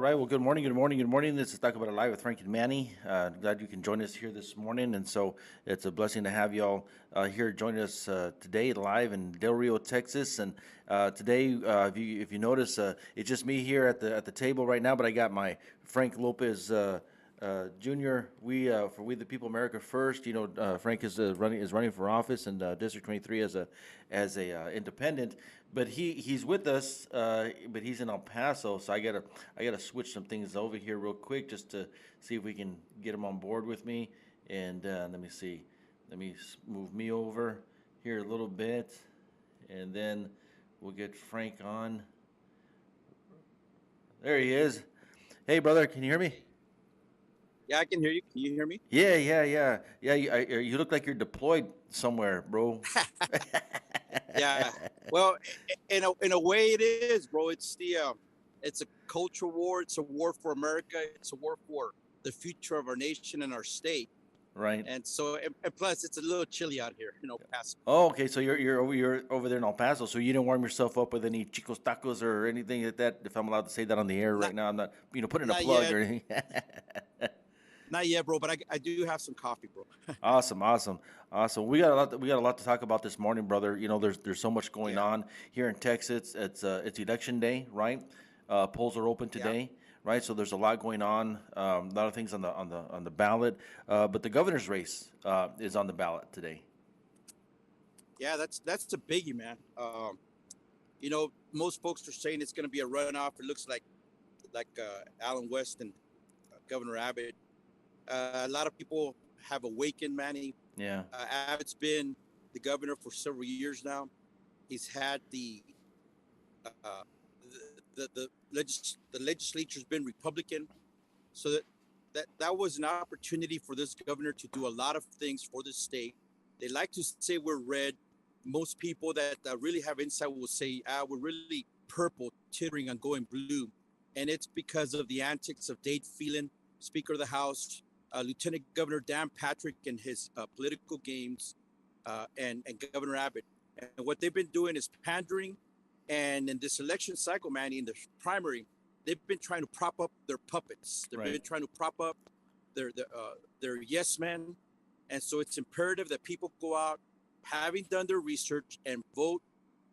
right. Well, good morning. Good morning. Good morning. This is Tacobout Live with Frank and Manny. Glad you can join us here this morning. And so it's a blessing to have y'all here joining us today live in Del Rio, Texas. And today, if you notice, it's just me here at the table right now. But I got my Frank Lopez. Junior, for We the People America First. Frank is running for office in District 23 as a independent, but he's with us, but he's in El Paso, so I gotta switch some things over here real quick just to see if we can get him on board with me. And let me see, move me over here a little bit, and then we'll get Frank on. There he is. Hey, brother, can you hear me? Yeah, I can hear you. Can you hear me? Yeah, yeah, yeah, yeah. You look like you're deployed somewhere, bro. Yeah. Well, in a way, it is, bro. It's a culture war. It's a war for America. It's a war for the future of our nation and our state. Right. And plus, it's a little chilly out here. Paso. Oh, okay. So you're over there in El Paso. So you didn't warm yourself up with any chicos tacos or anything like that. If I'm allowed to say that on the air right Not now, I'm not putting a not plug yet, or anything. not yet, bro. But I do have some coffee, bro. Awesome, awesome, awesome. We got a lot to talk about this morning, brother. There's so much going Yeah, on here in Texas. It's election day, right? Polls are open yeah, today, right? So there's a lot going on. A lot of things on the ballot. But the governor's race is on the ballot today. yeah. That's a biggie, man. Most folks are saying it's going to be a runoff. It looks like Allen West and Governor Abbott. A lot of people have awakened, Manny. Yeah. Abbott's been the governor for several years now. He's had uh, the legislature's been Republican, so that was an opportunity for this governor to do a lot of things for the state. They like to say we're red. Most people that really have insight will say, we're really purple, tittering on going blue, and it's because of the antics of Dade Phelan, Speaker of the House, Lieutenant Governor Dan Patrick, and his political games, and Governor Abbott. And what they've been doing is pandering. And in this election cycle, Manny, in the primary, they've been trying to prop up their puppets. They've Right. been trying to prop up their yes men. And so it's imperative that people go out, having done their research, and vote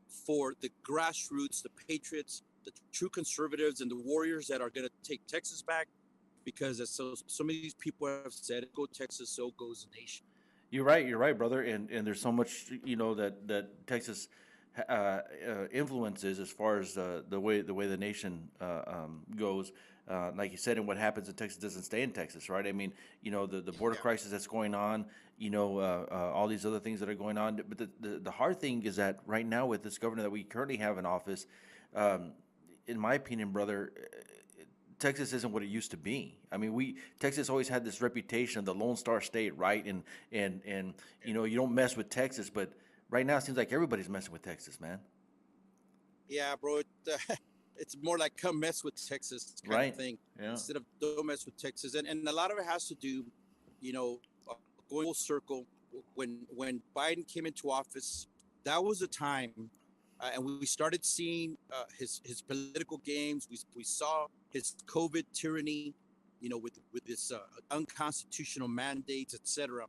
for the grassroots, the patriots, the true conservatives, and the warriors that are going to take Texas back. Because as so many of these people have said, go Texas, so goes the nation. You're right, brother. And there's so much that Texas influences as far as the way the nation goes. Like you said, and what happens in Texas doesn't stay in Texas, right? I mean, the border Yeah. crisis that's going on, all these other things that are going on. But the hard thing is that right now with this governor that we currently have in office, um, in my opinion, brother, Texas isn't what it used to be. I mean, we Texas always had this reputation of the Lone Star State, right? And you don't mess with Texas, but right now it seems like everybody's messing with Texas, man. Yeah, bro. It's more like come mess with Texas kind of Right? thing Yeah. instead of don't mess with Texas. And a lot of it has to do, you know, going full circle. When Biden came into office, that was a time, and we started seeing his political games. We saw his COVID tyranny, with this unconstitutional mandates, etc.,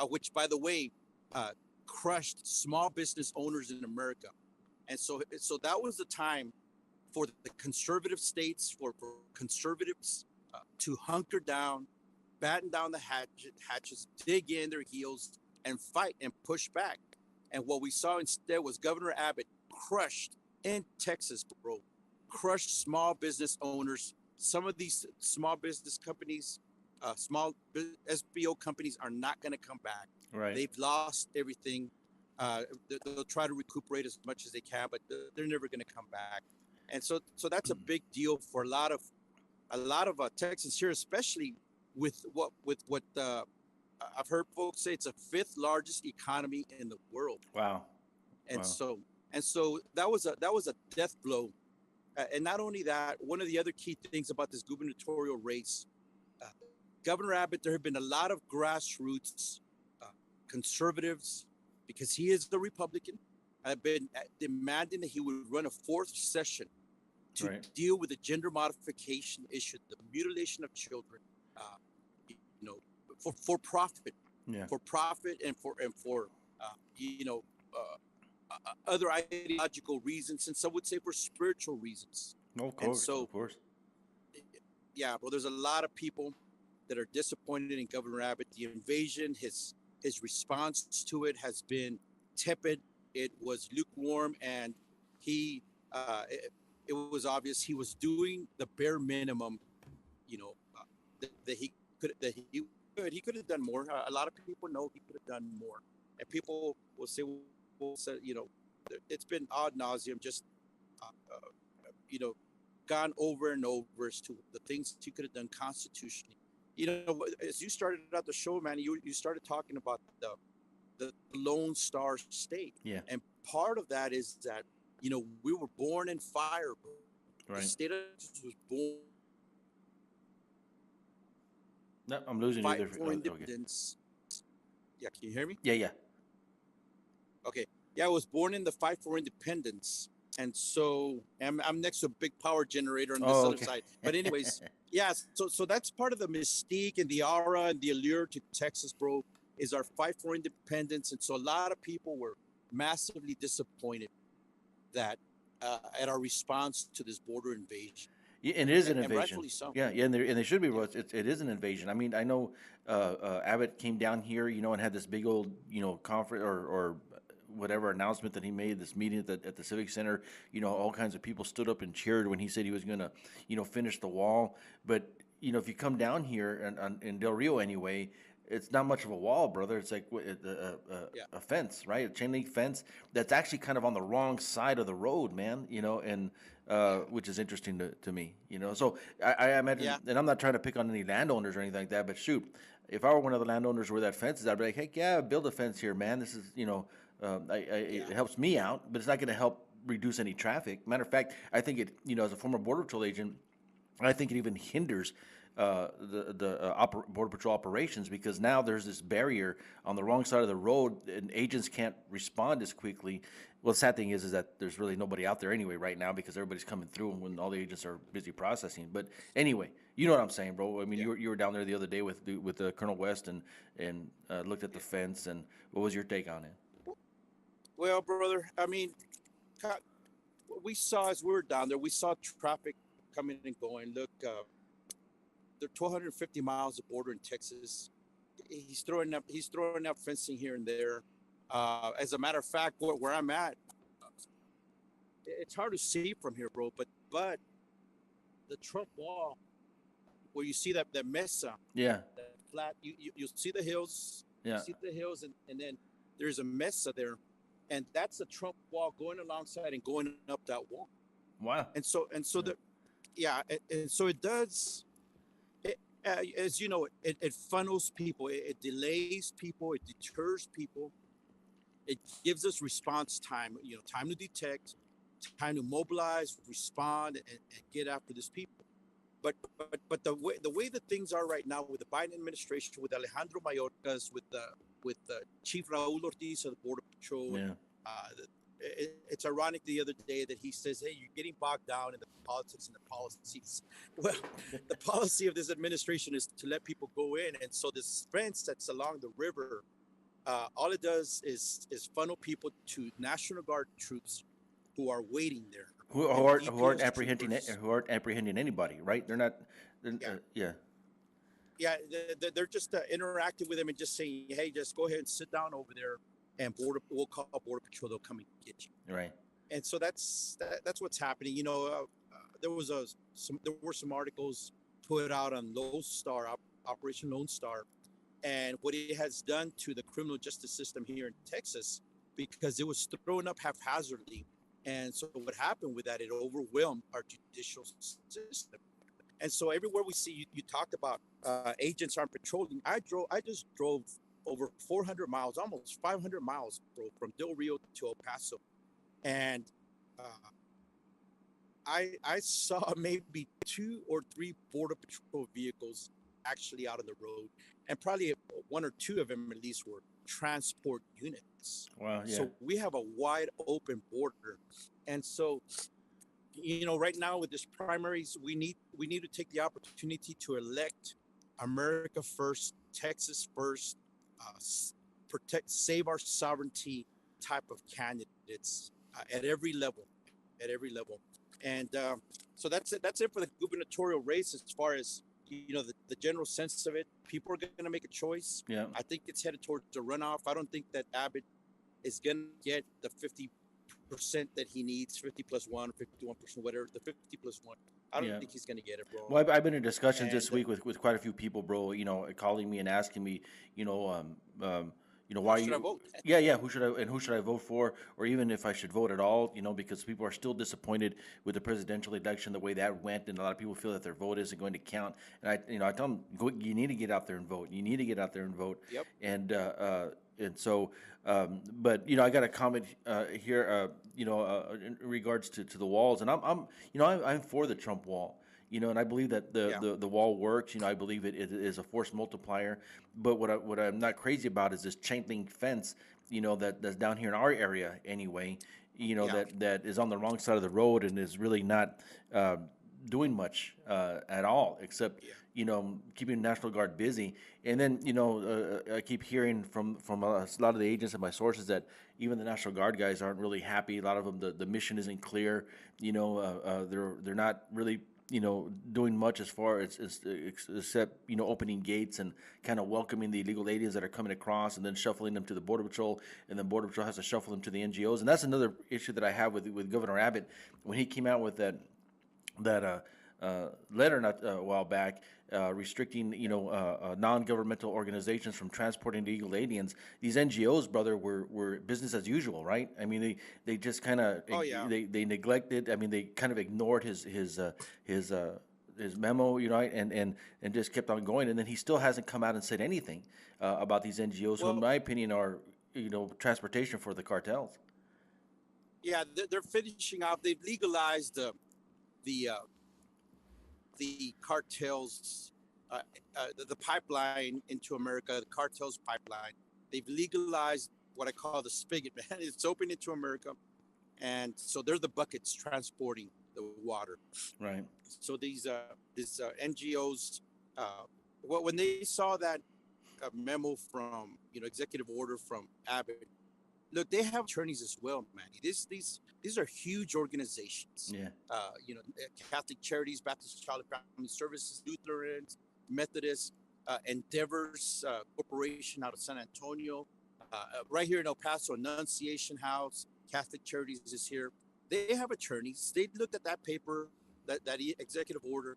which, by the way, uh, crushed small business owners in America. And so that was the time for the conservative states, for conservatives to hunker down, batten down the hatches, dig in their heels, and fight and push back. And what we saw instead was Governor Abbott crushed in Texas, bro, crushed small business owners. Some of these small business companies, small SBO companies, are not going to come back. Right. They've lost everything. They'll try to recuperate as much as they can, but they're never going to come back. And so that's a big deal for a lot of Texans here, especially with what I've heard folks say it's a fifth largest economy in the world. Wow. And Wow. so that was a death blow. And not only that, one of the other key things about this gubernatorial race, uh, Governor Abbott, there have been a lot of grassroots uh, conservatives, because he is the Republican, have been demanding that he would run a fourth session to Right. deal with the gender modification issue, the mutilation of children, uh, you know, for profit, Yeah. and for other ideological reasons, and some would say for spiritual reasons. No, of And course, so, of course. yeah, bro, there's a lot of people that are disappointed in Governor Abbott. The invasion, his response to it has been tepid. It was lukewarm, and he it was obvious he was doing the bare minimum. You know, he could have done more. A lot of people know he could have done more, and people will say, well, say, it's been ad nauseum, just uh, uh, you know, gone over and over as to the things he could have done constitutionally. As you started out the show, man, you started talking about the Lone Star State, Yeah. and part of that is that we were born in fire. Bro. The Right. state of Texas was born No, I'm losing you fight there. for Oh, okay. independence. Yeah, can you hear me? Yeah, yeah. Okay. Yeah, I was born in the fight for independence. And so I'm next to a big power generator on this Oh, other okay. side. But anyways, yeah, so that's part of the mystique and the aura and the allure to Texas, bro, is our fight for independence. And so a lot of people were massively disappointed that at our response to this border invasion. Yeah, and it is an And invasion. rightfully so. Yeah, yeah, and they should be. Yeah. Well, it is an invasion. I mean, I know Abbott came down here, and had this big old, conference or whatever announcement that he made. This meeting at the Civic Center. All kinds of people stood up and cheered when he said he was going to, finish the wall. But if you come down here and in Del Rio anyway, it's not much of a wall, brother. It's like Yeah. a fence, right? A chain link fence that's actually kind of on the wrong side of the road, man. And Yeah. which is interesting to me. So I imagine, Yeah. and I'm not trying to pick on any landowners or anything like that, but shoot, if I were one of the landowners where that fence is, I'd be like, hey, yeah, build a fence here, man. This is, Yeah. it helps me out, but it's not going to help reduce any traffic. Matter of fact, I think it, as a former border patrol agent, I think it even hinders the border patrol operations, because now there's this barrier on the wrong side of the road and agents can't respond as quickly. Well, the sad thing is that there's really nobody out there anyway right now, because everybody's coming through when all the agents are busy processing. But anyway, you know what I'm saying, bro. I mean, Yeah. you were down there the other day with Colonel West and looked at the fence. And what was your take on it? Well, brother, I mean, what we saw as we were down there, we saw traffic coming and going. Look, they're 1,250 miles of border in Texas. He's throwing up fencing here and there. As a matter of fact, where I'm at, it's hard to see from here, bro. But the Trump wall, where you see that mesa, Yeah, that flat, you'll see the hills, yeah. and then there's a mesa there, and that's the Trump wall going alongside and going up that wall. Wow. And so Yeah. the yeah, and so it does. As you know, it funnels people, it delays people, it deters people, it gives us response time, time to detect, time to mobilize, respond, and get after these people. But the way that things are right now with the Biden administration, with Alejandro Mayorkas, with Chief Raul Ortiz of the Border Patrol, and Yeah. it's ironic the other day that he says, "Hey, you're getting bogged down in the politics and the policies." Well, the policy of this administration is to let people go in, and so this fence that's along the river, all it does is funnel people to National Guard troops who are waiting there, Who and aren't who aren't DPS apprehending troopers. who aren't apprehending anybody, right? They're not. Yeah, Yeah. yeah, they're just interacting with them and just saying, "Hey, just go ahead and sit down over there, and we'll call Border Patrol. They'll come and get you." Right. And so that's what's happening. There were some articles put out on Lone Star, Operation Lone Star, and what it has done to the criminal justice system here in Texas, because it was thrown up haphazardly. And so what happened with that, it overwhelmed our judicial system. And so everywhere we see, you talked about agents aren't patrolling. I just drove over 400 miles, almost 500 miles, bro, from Del Rio to El Paso, and uh, I saw maybe two or three border patrol vehicles actually out on the road, and probably one or two of them at least were transport units. Wow. Yeah. So we have a wide open border, and so right now with this primaries, we need to take the opportunity to elect America first, Texas first, protect, save our sovereignty type of candidates at every level, and so that's it. That's it for the gubernatorial race. As far as the general sense of it, people are going to make a choice. Yeah. I think it's headed towards a runoff. I don't think that Abbott is going to get the 50% that he needs, 50 plus 1, 51%, whatever, the 50 plus 1. I don't Yeah. think he's going to get it, bro. Well, I've been in discussions And this week with quite a few people, bro. Calling me and asking me, you know, who why should I you, vote? yeah, who should I vote for, or even if I should vote at all, because people are still disappointed with the presidential election, the way that went, and a lot of people feel that their vote isn't going to count. And I tell them, you need to get out there and vote. You need to get out there and vote. Yep. And so, but I got a comment here, in regards to the walls, and I'm for the Trump wall. And I believe that Yeah. the wall works. I believe it is a force multiplier. But what I'm not crazy about is this chain link fence. That's down here in our area anyway. Yeah. That is on the wrong side of the road and is really not doing much at all, except Yeah. keeping the National Guard busy. And then I keep hearing from a lot of the agents and my sources that even the National Guard guys aren't really happy. A lot of them, the mission isn't clear. They're not really doing much as far as except opening gates and kind of welcoming the illegal aliens that are coming across, and then shuffling them to the Border Patrol, and then Border Patrol has to shuffle them to the NGOs. And that's another issue that I have with Governor Abbott when he came out with that letter not a while back, restricting non-governmental organizations from transporting illegal aliens. These NGOs, brother, were business as usual, right? I mean, they just kind of Oh yeah. they neglected. I mean, they kind of ignored his memo, and just kept on going. And then he still hasn't come out and said anything about these NGOs, who, in Well, my opinion, are transportation for the cartels. yeah. They're finishing off. They've legalized the the cartels, the pipeline into America, the cartels pipeline. They've legalized what I call the spigot, man. It's open into America, and so they're the buckets transporting the water. Right. So these NGOs, when they saw that memo from executive order from Abbott, look, they have attorneys as well, Manny. These are huge organizations. Yeah. Catholic Charities, Baptist Child and Family Services, Lutherans, Methodists, Endeavors Corporation out of San Antonio, right here in El Paso, Annunciation House, Catholic Charities is here. They have attorneys. They looked at that paper, that executive order,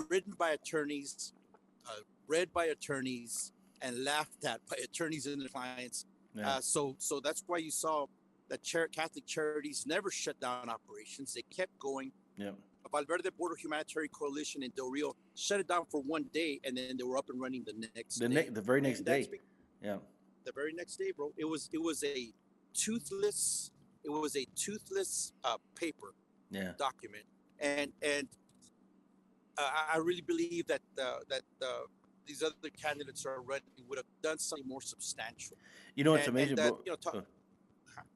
written by attorneys, read by attorneys, and laughed at by attorneys and their clients. Yeah. So that's why you saw that Catholic Charities never shut down operations. They kept going. Yeah. Valverde Border Humanitarian Coalition in Del Rio shut it down for one day, and then they were up and running the next day. The very next day. Yeah. The very next day, bro. It was a toothless. It was a toothless paper. Yeah. Document, and I really believe that these other candidates are running would have done something more substantial. It's amazing, bro.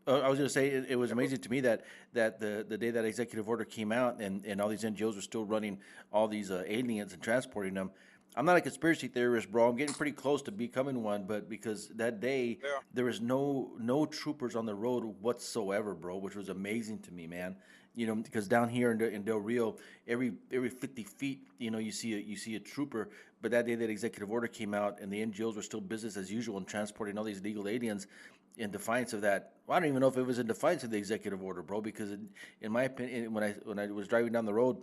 I was going to say it was amazing to me that the day that executive order came out and all these NGOs were still running all these aliens and transporting them. I'm not a conspiracy theorist, bro. I'm getting pretty close to becoming one, but because that day there was no troopers on the road whatsoever, bro, which was amazing to me, man. Because down here in Del Rio, every 50 feet, you see a trooper. But that day that executive order came out and the NGOs were still business as usual and transporting all these illegal aliens in defiance of that. Well, I don't even know if it was in defiance of the executive order, bro. Because in my opinion, when I was driving down the road,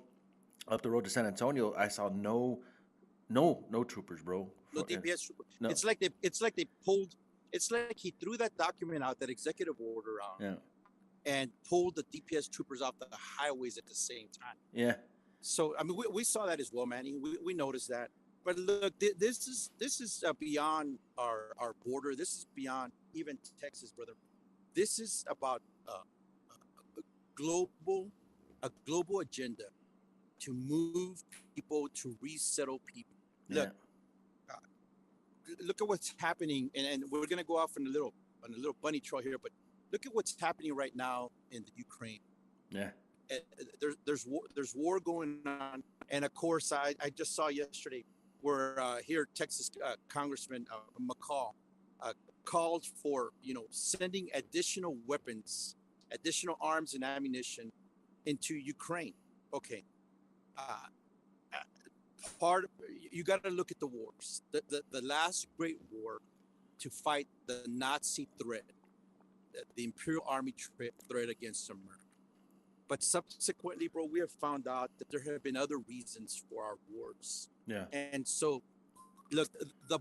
up the road to San Antonio, I saw no troopers, bro. No DPS troopers. No. It's like they pulled. It's like he threw that document out, that executive order out. Yeah. And pulled the DPS troopers off the highways at the same time. Yeah. So I mean, we saw that as well, Manny. We noticed that. But look, this is beyond our border. This is beyond even Texas, brother. This is about a global agenda to move people, to resettle people. Look, look at what's happening, and we're gonna go off on a little bunny trail here, but look at what's happening right now in the Ukraine. Yeah. there's war going on, and of course, I just saw yesterday where here Texas Congressman McCall uh, called for sending additional weapons, additional arms and ammunition into Ukraine. Okay, uh, part you got to look at the wars. The last great war to fight the Nazi threat, the Imperial Army threat against America. But subsequently, bro, we have found out that there have been other reasons for our wars. Yeah. And so, look, the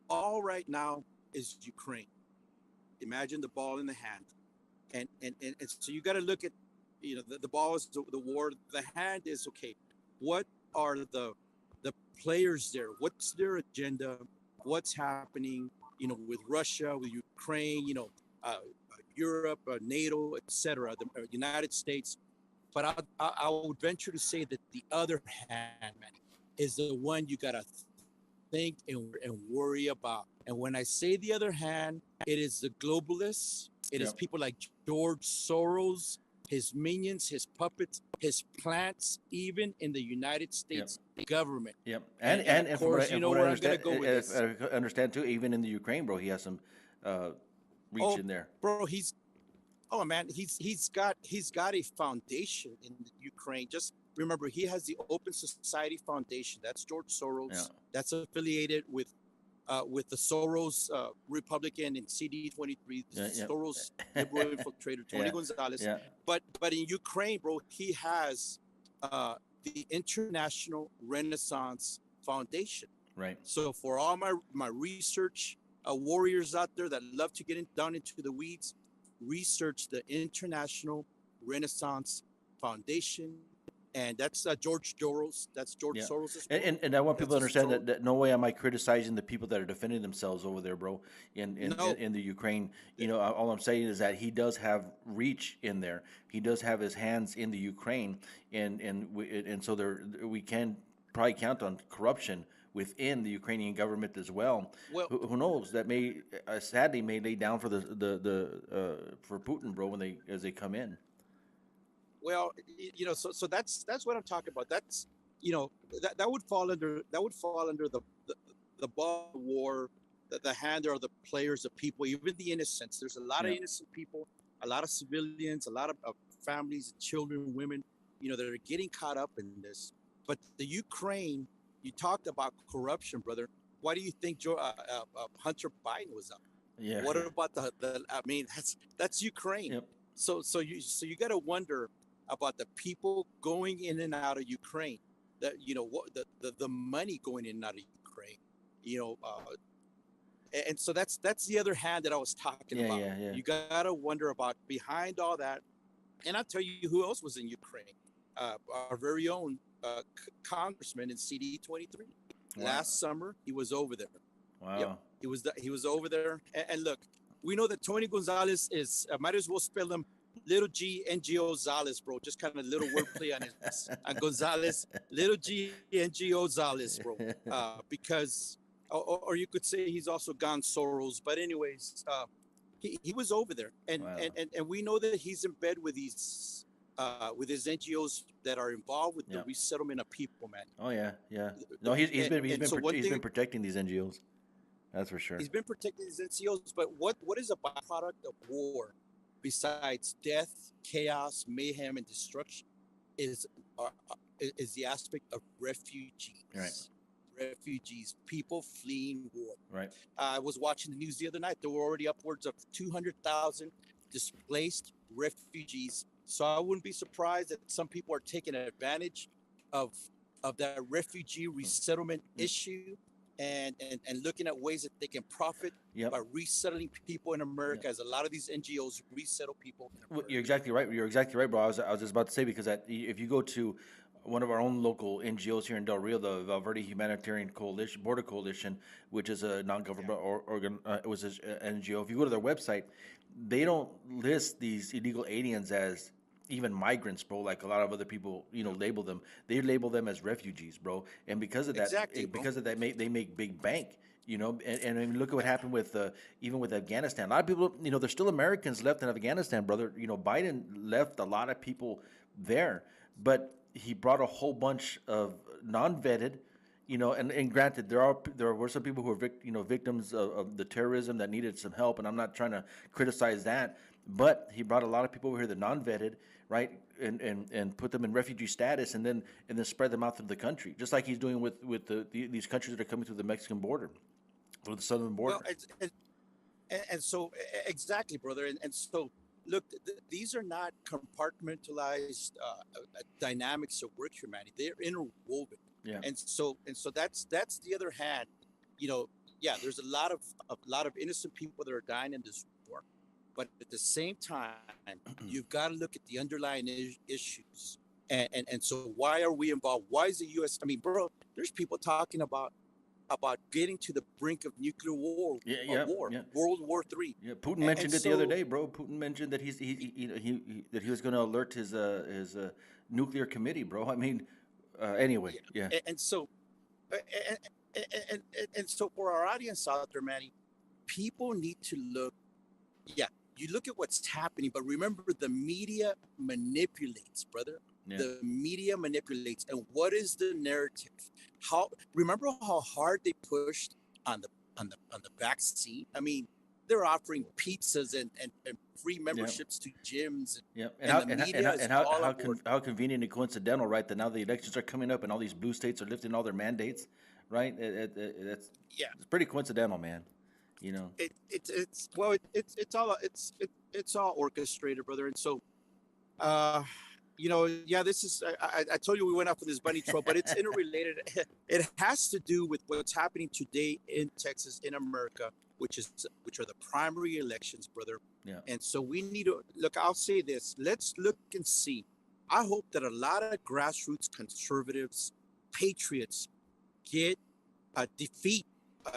ball right now is Ukraine. Imagine the ball in the hand. And so you got to look at, the ball is the war. The hand is, okay, what are the players there? What's their agenda? What's happening, with Russia, with Ukraine, Europe, NATO, etc., the United States. But I would venture to say that the other hand, man, is the one you gotta think and worry about. And when I say the other hand, it is the globalists. It is Yep. people like George Soros, his minions, his puppets, his plants, even in the United States government. Yep. And of And course, you from know what I where I'm gonna understand, go with this. I understand too, even in the Ukraine, bro, he has some reach Oh, in there. bro, oh man, he's got a foundation in Ukraine. Just remember, he has the Open Society Foundation. That's George Yeah. Soros. That's affiliated with the Soros Republican and CD23, Yeah. Soros Yeah. liberal infiltrator Tony Yeah. Gonzalez. Yeah. But in Ukraine, bro, he has the International Renaissance Foundation. Right. So for all my research warriors out there that love to get down into the weeds, research the International Renaissance Foundation, and that's George Soros. That's George Yeah. Soros' And I want people That's to a understand Soros. that no way am I criticizing the people that are defending themselves over there, bro, No, in the Ukraine. All I'm saying is that he does have reach in there. He does have his hands in the Ukraine, and so we can probably count on corruption within the Ukrainian government as well. well, Who knows? That may sadly may lay down for the for Putin, bro, when as they come in. well, so that's what I'm talking about. That's that would fall under the ball war, the hand are the players, the people, even the innocents. There's a lot of Yeah. innocent people, a lot of civilians, a lot of families, children, women, that are getting caught up in this. But the Ukraine, you talked about corruption, brother. Why do you think Hunter Biden was up? Yeah. What about the? I mean, that's Ukraine. Yep. So you got to wonder about the people going in and out of Ukraine. That what the money going in and out of Ukraine. You know, and so that's the other hand that I was talking Yeah. about. Yeah. Yeah. You got to wonder about behind all that. And I'll tell you who else was in Ukraine. Our very own congressman in CD23. Wow. Last summer, he was over there. Yep, Wow. he was over there. And look, we know that Tony Gonzalez is might as well spell him little G NGO Zales, bro. Just kind of little wordplay on his on Gonzalez, little G NGO Zales, bro. Because or you could say he's also gone Soros. But anyways, he was over there, and, Wow. and we know that he's in bed with these with his NGOs that are involved with the Yeah. resettlement of people, man. Oh yeah, yeah. No, he's So been protecting these NGOs. That's for sure. he's been protecting his NCOs, but what is a byproduct of war besides death, chaos, mayhem, and destruction is is the aspect of refugees. Right. Refugees, people fleeing war. Right. I was watching the news the other night. There were already upwards of 200,000 displaced refugees. So I wouldn't be surprised that some people are taking advantage of that refugee resettlement issue and looking at ways that they can profit Yep. by resettling people in America, as a lot of these NGOs resettle people in Well, America. you're exactly right. You're exactly right, bro. I was just about to say because if you go to one of our own local NGOs here in Del Rio, the Valverde Humanitarian Coalition, Border Coalition, which is a non-government organ, it was an NGO. If you go to their website, they don't list these illegal aliens as even migrants, bro. Like a lot of other people, label them. They label them as refugees, bro. And because of that, Exactly, bro. they make big bank. And I mean, look at what happened with even with Afghanistan. A lot of people, there's still Americans left in Afghanistan, brother. Biden left a lot of people there, but he brought a whole bunch of non-vetted, and granted, there were some people who were victims of the terrorism that needed some help, and I'm not trying to criticize that, but he brought a lot of people over here that non-vetted, right, and put them in refugee status, and then spread them out through the country, just like he's doing with these countries that are coming through the Mexican border, through the southern Well, border. and so exactly, brother. And so, look, these are not compartmentalized dynamics of work humanity. They're interwoven, Yeah. and so that's the other hand. You know, yeah, there's a lot of innocent people that are dying in this war, but at the same time, you've got to look at the underlying issues. And so why are we involved? Why is the U.S. I mean, bro, there's people talking about getting to the brink of nuclear war, Yeah, yeah, war, yeah. World War III. Yeah, Putin And mentioned it the other so, day, bro. Putin mentioned that that he was going to alert his nuclear committee, bro. I mean, anyway, yeah, yeah, and so, and, and so for our audience out there, Manny, people need to look. Yeah, you look at what's happening, but remember the media manipulates, brother. yeah, The media manipulates, and what is the narrative? How remember how hard they pushed on the vaccine? I mean, they're offering pizzas and free yeah, memberships to gyms, yeah. and the media is all on board. How convenient and coincidental, right? That now the elections are coming up and all these blue states are lifting all their mandates, right? Yeah, it's pretty coincidental, man. You know. it's well, it's all orchestrated, brother. And so, uh, yeah, this is. I told you we went off on this bunny trail, but it's interrelated. It has to do with what's happening today in Texas, in America, which are the primary elections, brother. Yeah. And so we need to look. I'll say this. Let's look and see. I hope that a lot of grassroots conservatives, patriots, get defeat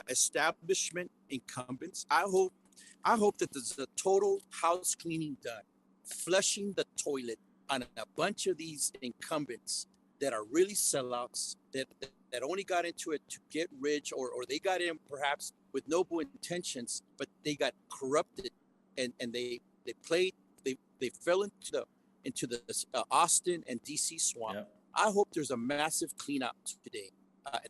establishment incumbents. I hope that there's a total house cleaning done, flushing the toilet on a bunch of these incumbents that are really sellouts that only got into it to get rich, or they got in perhaps with noble intentions, but they got corrupted, and they played they fell into the Austin and DC swamp. Yeah. I hope there's a massive cleanup today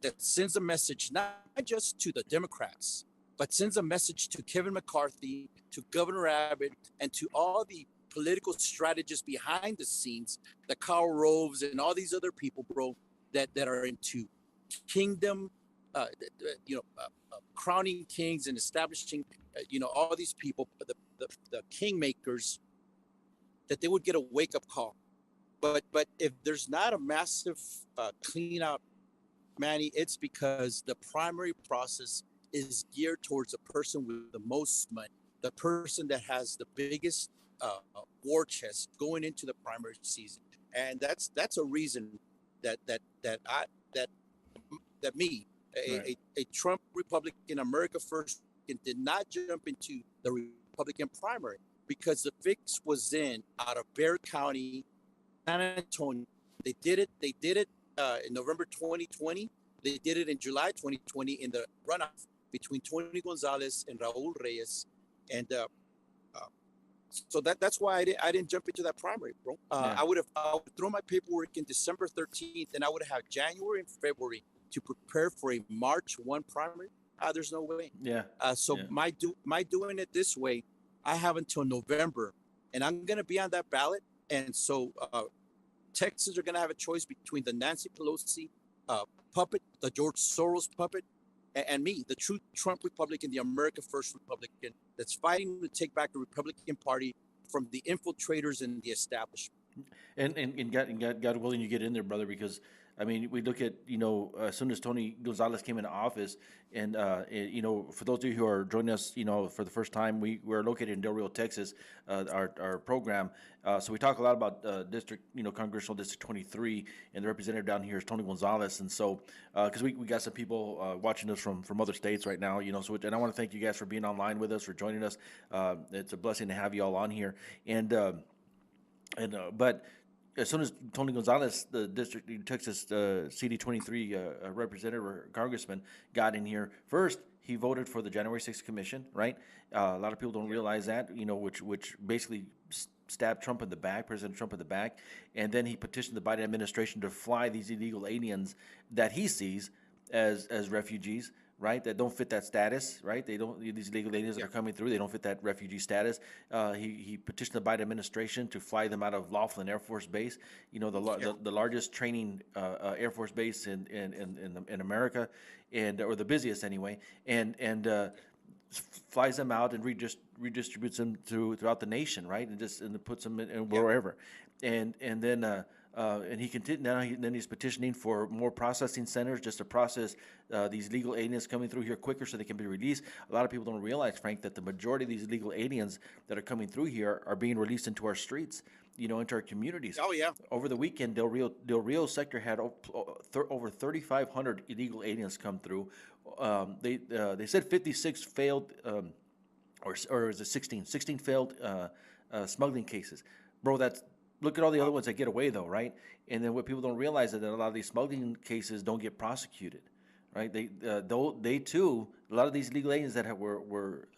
that sends a message not just to the Democrats, but sends a message to Kevin McCarthy, to Governor Abbott, and to all the political strategists behind the scenes, the Karl Roves and all these other people, bro, that are into kingdom, crowning kings and establishing, all these people, the kingmakers, that they would get a wake up call. But if there's not a massive clean out, Manny, it's because the primary process is geared towards the person with the most money, the person that has the biggest war chest going into the primary season, and that's a reason that that that I that that me, Right. a Trump Republican, America First, did not jump into the Republican primary because the fix was in out of Bexar County, San Antonio. They did it in November 2020. They did it in July 2020 in the runoff between Tony Gonzalez and Raul Reyes, and uh, so that's why I didn't jump into that primary, bro. Yeah. I would throw my paperwork in December 13th, and I would have January and February to prepare for a March 1 primary. There's no way. Yeah. So Yeah. my doing it this way, I have until November, and I'm gonna be on that ballot, and so Texans are going to have a choice between the Nancy Pelosi puppet, the George Soros puppet, and me, the true Trump Republican, the America First Republican that's fighting to take back the Republican Party from the infiltrators and the establishment. And God willing, you get in there, brother, because I mean, we look at as soon as Tony Gonzalez came into office, and for those of you who are joining us, for the first time, we're located in Del Rio, Texas, our program. So we talk a lot about district, congressional district 23, and the representative down here is Tony Gonzalez, and so because we got some people watching us from other states right now, so and I want to thank you guys for being online with us, for joining us. It's a blessing to have you all on here, but as soon as Tony Gonzalez, the Texas CD 23 representative or congressman, got in here, first he voted for the January 6th commission, right? A lot of people don't realize that, which basically stabbed Trump in the back, President Trump in the back, and then he petitioned the Biden administration to fly these illegal aliens that he sees as refugees, right? That don't fit that status, right? They don't. These illegal aliens that Yeah. are coming through, they don't fit that refugee status. He petitioned the Biden administration to fly them out of Laughlin Air Force Base, Yeah. the largest training Air Force base in America, or the busiest anyway, and flies them out and redistributes them throughout the nation, right? And puts them in Yeah. wherever, and he continued. Then he's petitioning for more processing centers just to process these illegal aliens coming through here quicker so they can be released. A lot of people don't realize, Frank, that the majority of these illegal aliens that are coming through here are being released into our streets, into our communities. Oh yeah. Over the weekend, Del Rio sector had over 3,500 illegal aliens come through. They said 56 failed, or is it 16? 16 failed smuggling cases. Bro, look at all the other ones that get away though, right? And then what people don't realize is that a lot of these smuggling cases don't get prosecuted, right? They too, a lot of these illegal aliens that were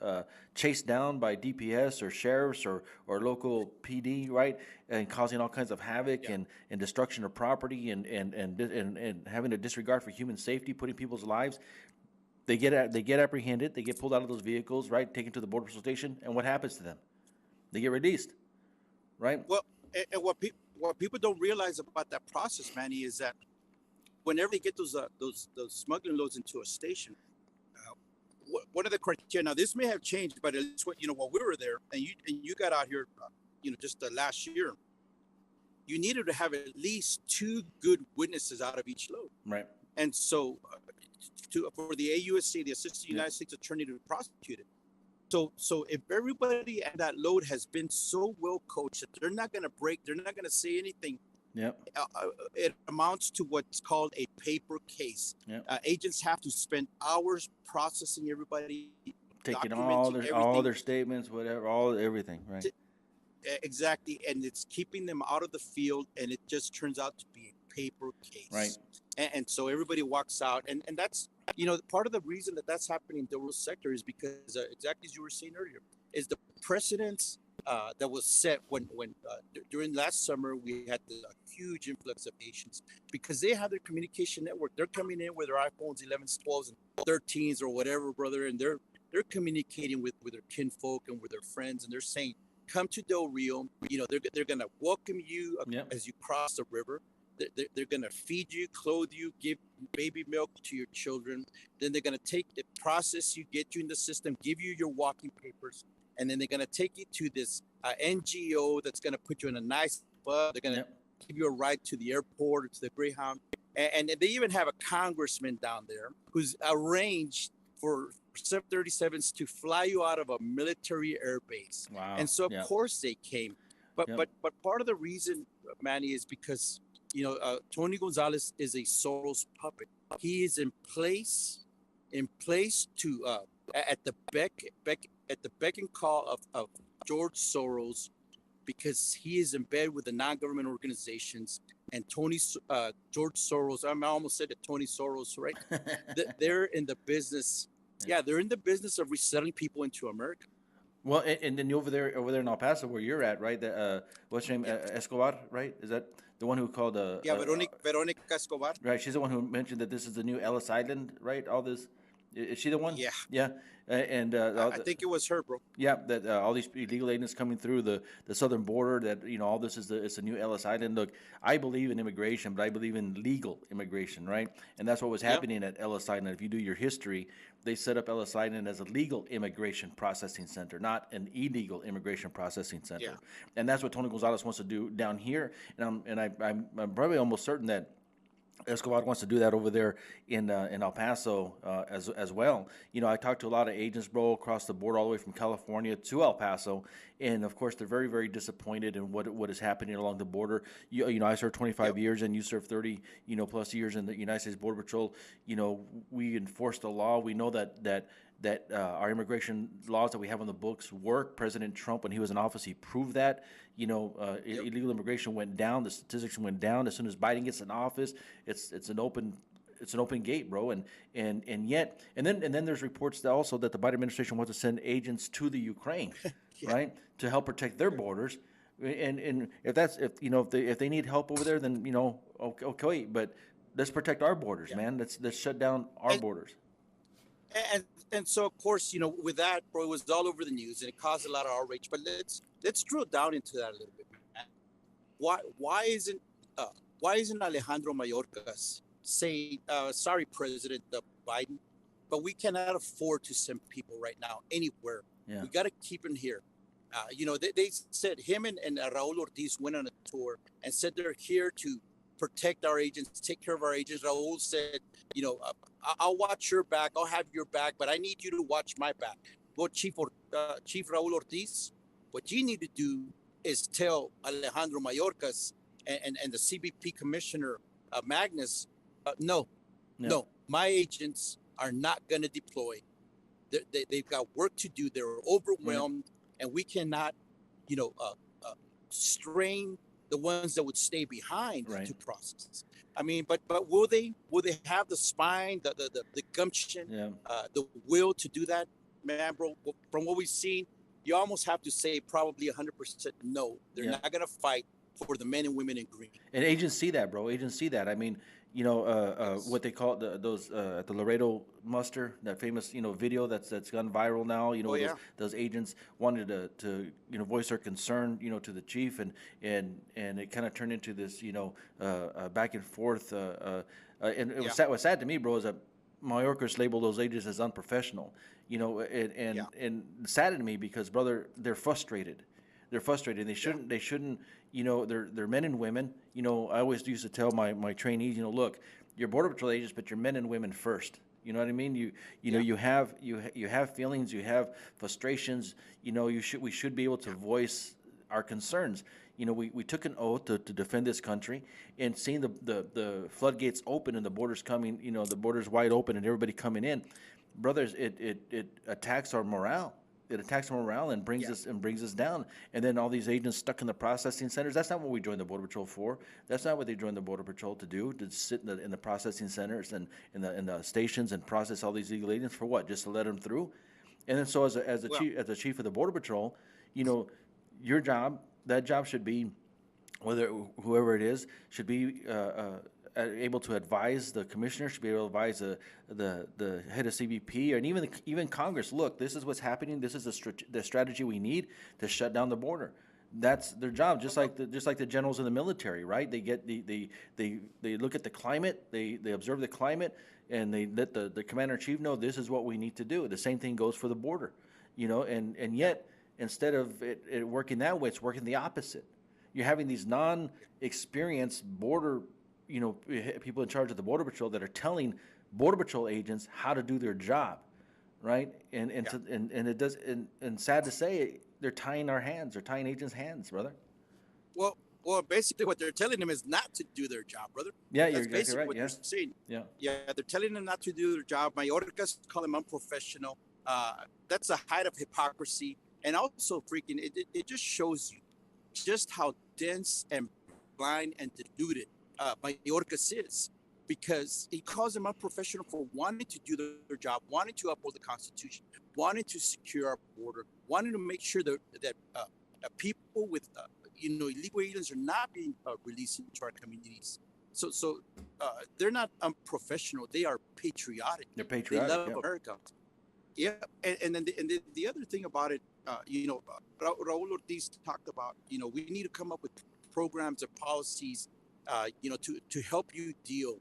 chased down by DPS or sheriffs or local PD, right, and causing all kinds of havoc and destruction of property and having a disregard for human safety, putting people's lives. They get apprehended, they get pulled out of those vehicles, right, taken to the border patrol station, and what happens to them? They get released, right? Well, and what people don't realize about that process, Manny, is that whenever they get those smuggling loads into a station, one of the criteria. Now, this may have changed, but it's what while we were there, and you got out here, just last year. You needed to have at least two good witnesses out of each load, Right. and so for the AUSA, the Assistant United States Attorney, to prosecute it. So if everybody at that load has been so well coached that they're not going to break, they're not going to say anything. Yep. It amounts to what's called a paper case. Yep. Agents have to spend hours processing everybody, Taking documenting all their statements, whatever, everything, right? Exactly, and it's keeping them out of the field, and it just turns out to be a paper case. Right. And so everybody walks out, and that's part of the reason that that's happening in the rural sector is because exactly as you were saying earlier, is the precedence that was set when during last summer we had the huge influx of Asians because they have their communication network. They're coming in with their iPhones 11s, 12s, and 13s or whatever, brother, and they're communicating with their kinfolk and with their friends, and they're saying, "Come to Del Rio." They're gonna welcome you as you cross the river. They're going to feed you, clothe you, give baby milk to your children. Then they're going to take the process you, get you in the system, give you your walking papers. And then they're going to take you to this NGO that's going to put you in a nice bus. They're going to give you a ride to the airport or to the Greyhound. And they even have a congressman down there who's arranged for 737s to fly you out of a military air base. Wow. And so, of course, they came. But part of the reason, Manny, is because Tony Gonzalez is a Soros puppet. He is in place to at the beck and call of George Soros, because he is in bed with the non-government organizations and George Soros. I almost said it, Tony Soros, right? They're in the business. Yeah, they're in the business of resettling people into America. Well, and then over there in El Paso, where you're at, right? What's her name? Escobar, right? Is that the one who called? Veronica Escobar. Right. She's the one who mentioned that this is the new Ellis Island, right? All this. Is she the one? Yeah. Yeah. I think it was her, bro. Yeah, that all these illegal aliens coming through the southern border. That all this is it's a new Ellis Island. Look, I believe in immigration, but I believe in legal immigration, right? And that's what was happening at Ellis Island. If you do your history, they set up Ellis Island as a legal immigration processing center, not an illegal immigration processing center. Yeah. And that's what Tony Gonzalez wants to do down here. And I'm probably almost certain that Escobar wants to do that over there in El Paso as well. I talked to a lot of agents, bro, across the border, all the way from California to El Paso, and of course they're very, very disappointed in what is happening along the border. I served 25 years, and you served 30, plus years in the United States Border Patrol. We enforce the law. We know that our immigration laws that we have on the books work. President Trump, when he was in office, he proved that. Illegal immigration went down. The statistics went down as soon as Biden gets in office. It's an open it's an open gate, bro. And yet, and then there's reports that also that the Biden administration wants to send agents to the Ukraine, Yeah. right, to help protect their borders. And if they need help over there, then okay, but let's protect our borders, Yeah. man. Let's shut down our And borders. and so of course, with that, bro, it was all over the news and it caused a lot of outrage. But let's drill down into that a little bit, man. Why isn't uh, Alejandro Mayorkas saying, sorry, President Biden, but we cannot afford to send people right now anywhere. Yeah. We got to keep them here. They said him and Raul Ortiz went on a tour and said they're here to protect our agents, take care of our agents. Raul said, I'll watch your back, I'll have your back, but I need you to watch my back. Well, Chief Raul Ortiz, what you need to do is tell Alejandro Mayorkas and the CBP Commissioner Magnus, no, Yeah. no, my agents are not going to deploy. They've got work to do. They're overwhelmed, and we cannot, strain the ones that would stay behind Right. to process. I mean, but will they have the spine, the gumption, Yeah. the will to do that, man, bro? From what we've seen, you almost have to say probably 100% no. They're Yeah. not going to fight for the men and women in green. And agents see that, bro. Agents see that. I mean, Yes. what they call those at the Laredo muster, that famous video that's gone viral now. Oh, Those yeah. those agents wanted to voice their concern to the chief, and it kind of turned into this back and forth. And it was Yeah. sad. What's sad to me, bro, is that Mayorkas labeled those agents as unprofessional. And Yeah. and saddened me because, brother, they're frustrated. They're frustrated. They shouldn't. They're men and women. I always used to tell my trainees, look, you're border patrol agents, but you're men and women first. You know what I mean? Yeah. You have feelings, you have frustrations. We should be able to voice our concerns. We took an oath to defend this country, and seeing the floodgates open and the borders coming, the borders wide open and everybody coming in, brothers, it attacks our morale. It attacks our morale and brings us down. And then all these agents stuck in the processing centers. That's not what we joined the Border Patrol for. That's not what they joined the Border Patrol to do. To sit in the processing centers and in the stations and process all these illegal aliens for what? Just to let them through. And then so as the chief of the Border Patrol, your job, that job should be, whoever it is, should be able to advise the commissioner, should be able to advise the head of CBP, and even Congress. Look, this is what's happening. This is the strategy we need to shut down the border. That's their job, just like the generals in the military, right? They look at the climate, they observe the climate, and they let the commander in chief know this is what we need to do. The same thing goes for the border, and yet instead of it working that way, it's working the opposite. You're having these non-experienced border, people in charge of the Border Patrol that are telling Border Patrol agents how to do their job, right? And it does, and sad to say, they're tying our hands. They're tying agents' hands, brother. Well, basically, what they're telling them is not to do their job, brother. Yeah, That's you're exactly basically right. what Yeah, they're saying. yeah, Yeah, they're telling them not to do their job. Mayorkas call them unprofessional. That's a height of hypocrisy, and also freaking it just shows you just how dense and blind and deluded Mayorkas is, because he calls them unprofessional for wanting to do their job, wanting to uphold the Constitution, wanting to secure our border, wanting to make sure that people with illegal aliens are not being released into our communities. So they're not unprofessional. They are patriotic. they're They patriotic. love Yeah. America. Yeah, and then the other thing about it, Raul Ortiz talked about, we need to come up with programs and policies, to help you deal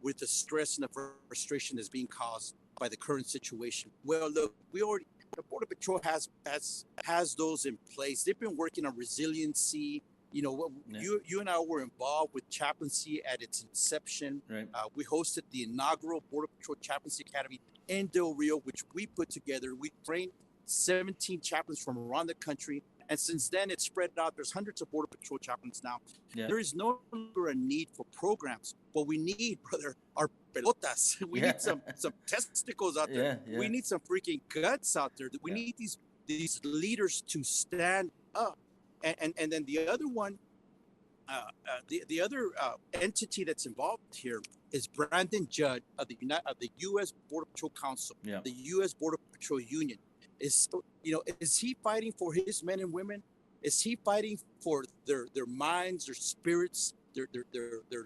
with the stress and the frustration that's being caused by the current situation. Well, look, the Border Patrol has those in place. They've been working on resiliency. Yeah. You and I were involved with chaplaincy at its inception. Right. We hosted the inaugural Border Patrol Chaplaincy Academy in Del Rio, which we put together. We trained 17 chaplains from around the country. And since then, it's spread out. There's hundreds of Border Patrol chaplains now. Yeah. There is no longer a need for programs. What we need, brother, are pelotas. We Yeah. need some testicles out there. Yeah, yeah. We need some freaking guts out there. We Yeah. need these leaders to stand up. And then the other one, The other entity that's involved here is Brandon Judd of the U.S. Border Patrol Council, Yeah. the U.S. Border Patrol Union. Is he fighting for his men and women? Is he fighting for their minds, their spirits, their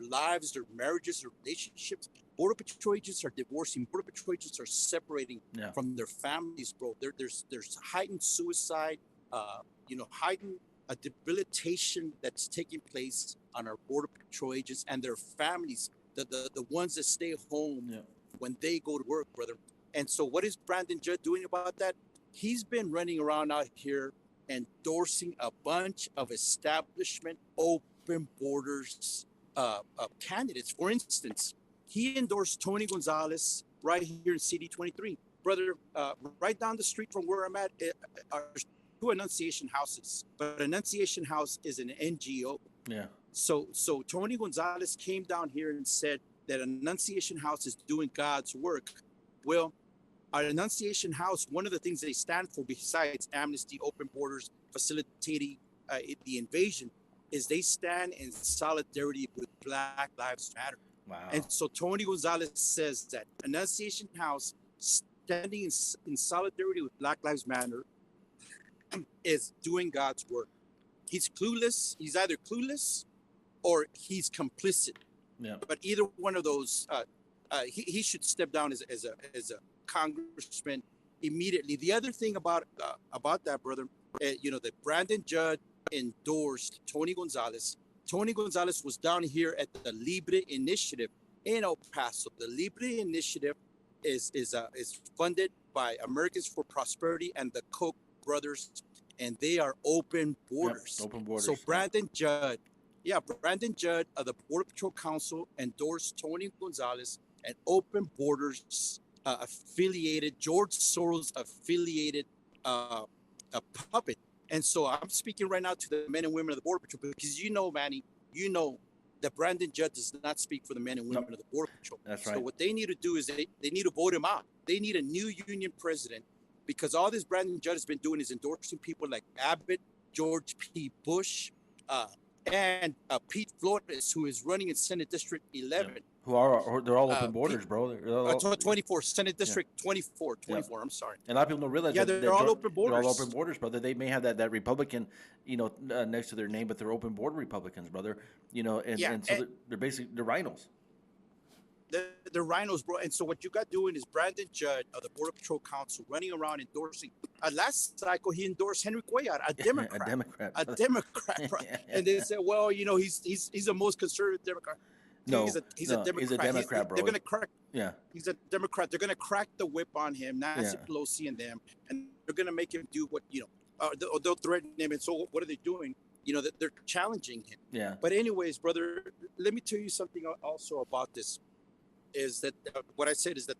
lives, their marriages, their relationships? Border Patrol agents are divorcing. Border Patrol agents are separating Yeah. from their families, bro. There's heightened suicide, heightened a debilitation that's taking place on our Border Patrol agents and their families, the ones that stay home Yeah. when they go to work, brother. And so, what is Brandon Judd doing about that? He's been running around out here endorsing a bunch of establishment open borders candidates. For instance, he endorsed Tony Gonzalez right here in CD 23. Brother, right down the street from where I'm at are two Annunciation houses, but Annunciation House is an NGO. Yeah. So Tony Gonzalez came down here and said that Annunciation House is doing God's work. Well, our Annunciation House, one of the things they stand for, besides amnesty, open borders, facilitating the invasion, is they stand in solidarity with Black Lives Matter. Wow. And so Tony Gonzalez says that Annunciation House, standing in solidarity with Black Lives Matter, is doing God's work. He's clueless. He's either clueless or he's complicit. Yeah. But either one of those, he should step down as a congressman immediately. The other thing about that, brother, that Brandon Judd endorsed Tony Gonzalez. Tony Gonzalez was down here at the Libre Initiative in El Paso. The Libre Initiative is funded by Americans for Prosperity and the Koch brothers, and they are open borders. Yep, open borders. So Brandon Judd of the Border Patrol Council endorsed Tony Gonzalez, and open borders affiliated, George Soros affiliated a puppet. And so I'm speaking right now to the men and women of the Border Patrol, because Manny, that Brandon Judd does not speak for the men and women of the Border Patrol. That's right. So what they need to do is they need to vote him out. They need a new union president, because all this Brandon Judd has been doing is endorsing people like Abbott, George P. Bush, and Pete Flores, who is running in Senate District 11. Yeah. They're all open borders, bro. They're all, 24, Senate District 24, I'm sorry. And a lot of people don't realize they're all open borders. They're all open borders, brother. They may have that Republican, next to their name, but they're open border Republicans, brother. And so they're basically, they're rhinos. They're rhinos, bro. And so what you got doing is Brandon Judd of the Border Patrol Council running around endorsing. Last cycle, he endorsed Henry Cuellar, a Democrat. a Democrat. Bro. And they said, well, he's the most conservative Democrat. No, he's a Democrat. He's a Democrat, bro. They're gonna crack. Yeah. He's a Democrat. They're gonna crack the whip on him, Nancy Pelosi and them, and they're gonna make him do what they'll threaten him. And so what are they doing? They're challenging him. Yeah. But anyways, brother, let me tell you something also about this. Is that what I said is that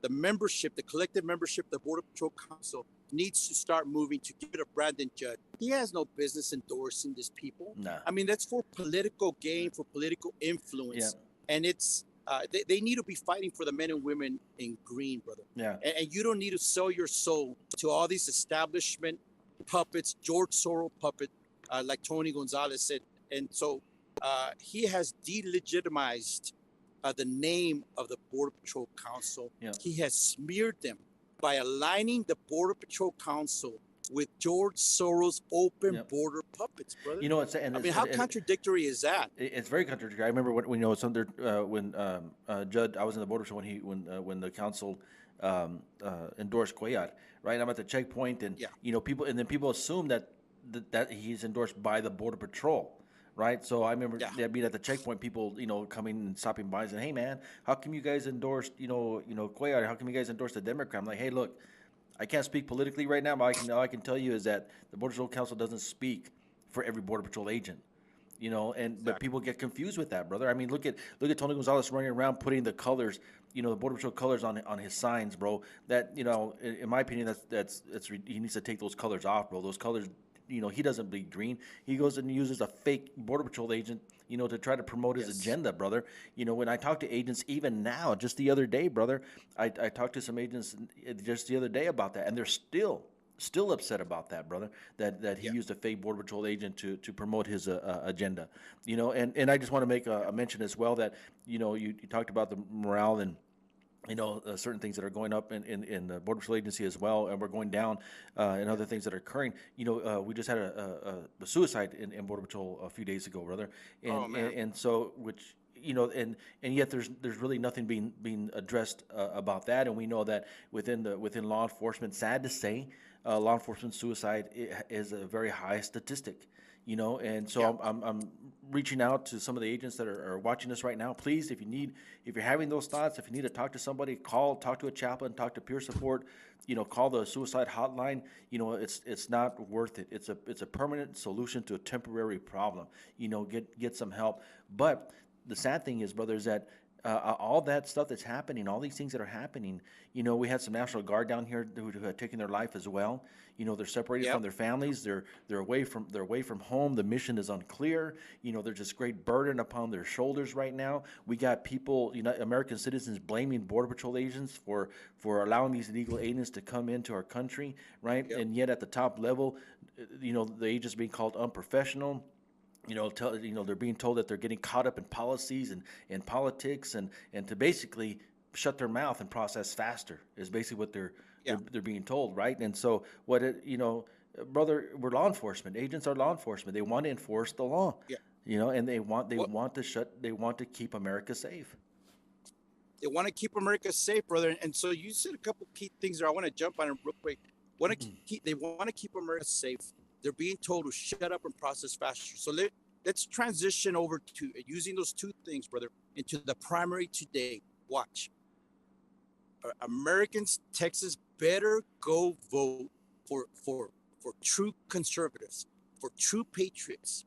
the membership, the collective membership, the Border Patrol Council needs to start moving to get rid of Brandon Judd. He has no business endorsing these people. No. I mean, that's for political gain, for political influence. Yeah. And it's they need to be fighting for the men and women in green, brother. Yeah. And you don't need to sell your soul to all these establishment puppets, George Soros puppet, like Tony Gonzalez said. And so he has delegitimized the name of the Border Patrol Council. Yeah. He has smeared them by aligning the Border Patrol Council with George Soros open border puppets, brother. How contradictory is that? It's very contradictory. I remember when Judd, I was in the Border Patrol when the council endorsed Cuellar, right? I'm at the checkpoint, and people assume that he's endorsed by the Border Patrol. Right, so I remember they'd be at the checkpoint, people, coming and stopping by and saying, "Hey, man, how come you guys endorsed, Cuellar? How come you guys endorsed the Democrat?" I'm like, "Hey, look, I can't speak politically right now, but all I can tell you is that the Border Patrol Council doesn't speak for every Border Patrol agent, but people get confused with that, brother. I mean, look at Tony Gonzalez running around putting the colors, the Border Patrol colors on his signs, bro. That, in my opinion, that's he needs to take those colors off, bro. Those colors." He doesn't bleed green. He goes and uses a fake Border Patrol agent, to try to promote his agenda, brother. When I talk to agents, even now, just the other day, brother, I talked to some agents just the other day about that, and they're still still upset about that, brother. That he Yeah. used a fake border patrol agent to promote his agenda. And I just want to make a mention as well that you talked about the morale and certain things that are going up in the Border Patrol Agency as well, and we're going down, and other things that are occurring. We just had a suicide in Border Patrol a few days ago, brother, and Oh and, man. and so which and yet there's really nothing being addressed about that, and we know that within law enforcement, sad to say, law enforcement suicide is a very high statistic. And so Yeah. I'm reaching out to some of the agents that are watching us right now. Please, if you're having those thoughts, if you need to talk to somebody, talk to a chaplain, talk to peer support, call the suicide hotline. It's not worth it. It's a permanent solution to a temporary problem. Get some help. But the sad thing is, brother, is that all that stuff that's happening, all these things that are happening, we had some National Guard down here who had taken their life as well. They're separated from Yep. their families. They're away from home. The mission is unclear. There's this great burden upon their shoulders right now. We got people, American citizens, blaming Border Patrol agents for allowing these illegal aliens to come into our country, right? Yep. And yet at the top level, the agents being called unprofessional. They're being told that they're getting caught up in policies and politics, and to basically shut their mouth and process faster is basically what they're Yeah. they're, they're being told, right? And so brother, we're law enforcement. Agents are law enforcement. They want to enforce the law, Yeah. and they want What they want to keep America safe. they want to keep America safe, brother. And so you said a couple key things there. I want to jump on it real quick. They want to keep America safe. They're being told to shut up and process faster. So let's transition over to using those two things, brother, into the primary today. Watch. Americans, Texas, better go vote for true conservatives, for true patriots.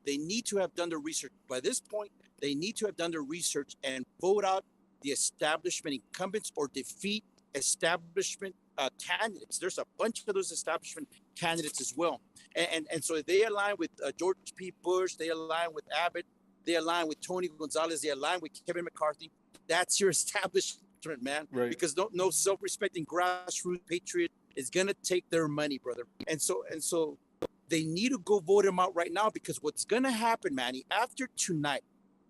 They need to have done their research. By this point, they need to have done their research and vote out the establishment incumbents or defeat establishment candidates. There's a bunch of those establishment candidates as well. And so they align with George P. Bush, they align with Abbott, they align with Tony Gonzalez, they align with Kevin McCarthy. That's your establishment, man. Right. Because no self-respecting grassroots patriot is gonna take their money, brother. And so they need to go vote him out right now, because what's gonna happen, Manny, after tonight,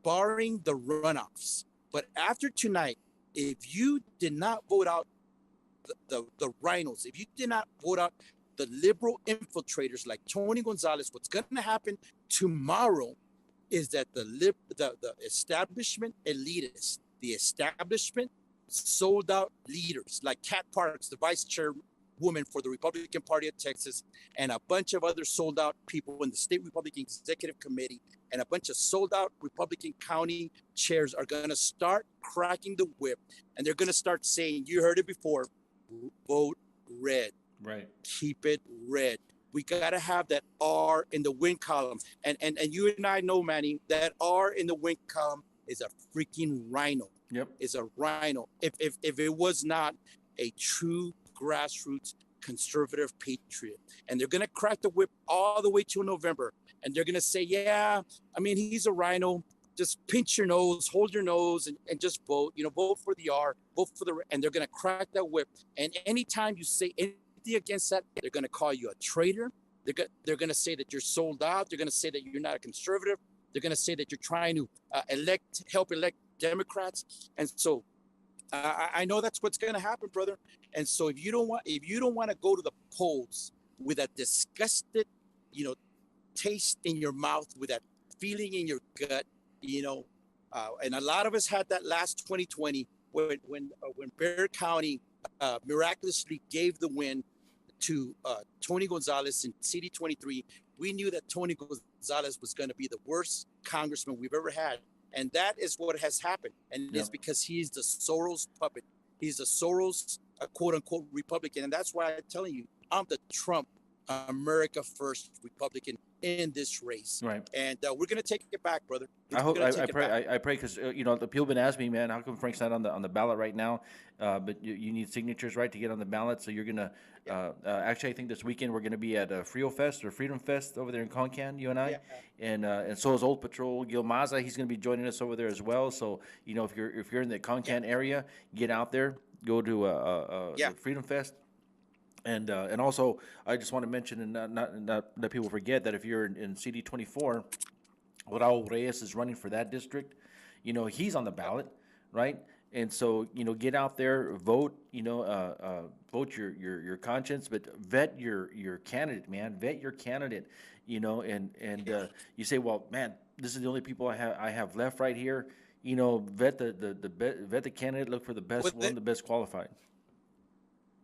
barring the runoffs, but after tonight, if you did not vote out the rhinos, if you did not vote out the liberal infiltrators like Tony Gonzalez, what's gonna happen tomorrow is that the establishment elitists, the establishment sold out leaders like Kat Parks, the vice chairwoman for the Republican Party of Texas, and a bunch of other sold out people in the state Republican Executive Committee, and a bunch of sold out Republican county chairs are going to start cracking the whip, and they're going to start saying, you heard it before, vote red. Right. Keep it red. We got to have that R in the win column. And you and I know, Manny, that R in the win column is a freaking rhino. Yep. Is a rhino. If it was not a true grassroots conservative patriot. And they're going to crack the whip all the way till November. And they're going to say, yeah, I mean, he's a rhino. Just pinch your nose, hold your nose, and just vote. Vote for the R, vote for the, and they're going to crack that whip. And anytime you say anything against that, they're going to call you a traitor. They're going to say that you're sold out. They're going to say that you're not a conservative. They're going to say that you're trying to help elect Democrats. And so I know that's what's going to happen, brother. And so if you don't want to go to the polls with a disgusted, taste in your mouth, with that feeling in your gut, and a lot of us had that last 2020 when Bexar County miraculously gave the win to Tony Gonzalez in CD23. We knew that Tony Gonzalez was going to be the worst congressman we've ever had. And that is what has happened. And it's because he's the Soros puppet. He's the Soros, quote unquote, Republican. And that's why I'm telling you, I'm the Trump America First Republican in this race. Right. And we're going to take it back, brother. I hope I pray because the people have been asking me, man, how come Frank's not on the ballot right now? But you need signatures, right, to get on the ballot. So you're gonna actually, I think this weekend we're gonna be at Frio Fest or Freedom Fest over there in Concan, you and I, and so is Old Patrol Gil Maza. He's gonna be joining us over there as well. So if you're in the Concan area, get out there, go to Freedom Fest. And also, I just want to mention, and not that people forget, that if you're in CD 24, Raul Reyes is running for that district. He's on the Yep. ballot, right? And so, get out there, vote. Vote your conscience, but vet your candidate, man. Vet your candidate. And Yeah. you say, well, man, this is the only people I have left right here. Vet vet the candidate. Look for the best With one, the, the best qualified.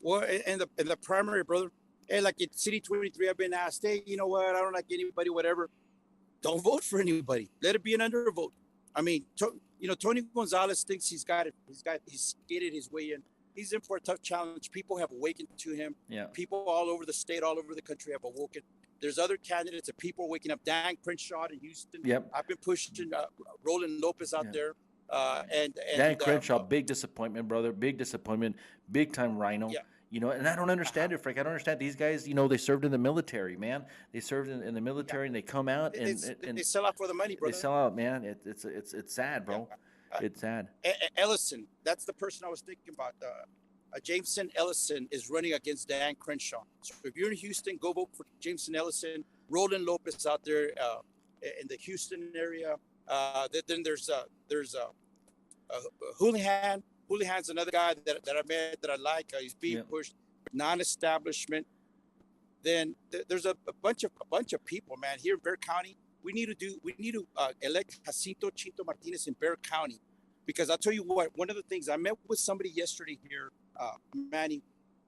well, and the primary, brother. Hey, like in City 23, I've been asked, hey, you know what? I don't like anybody, whatever. Don't vote for anybody. Let it be an undervote. I mean, Tony Gonzalez thinks he's skated his way in. He's in for a tough challenge. People have awakened to him. Yeah. People all over the state, all over the country have awoken. There's other candidates and people waking up. Dan Crenshaw in Houston. Yep. I've been pushing Roland Lopez out Yeah. there. Dan Crenshaw, big disappointment, brother. Big disappointment. Big time rhino. Yeah. And I don't Uh-huh. understand it, Frank. I don't understand these guys. They served in the military, man. They served in the Yeah. military, and they come out They, and they sell out for the money, they brother. sell out, man. It's sad, Yeah. bro. Uh, It's sad. Ellison, that's the person I was thinking about. Jameson Ellison is running against Dan Crenshaw. So if you're in Houston, go vote for Jameson Ellison. Roland Lopez out there in the Houston area. Then uh, Houlihan. Houlihan's another guy that I met that I like. He's being Yep. pushed non-establishment. Then there's a bunch of people, man, here in Bexar County. We need to elect Jacinto Chinto Martinez in Bexar County, because I'll tell you what. One of the things I met with somebody yesterday here, Manny,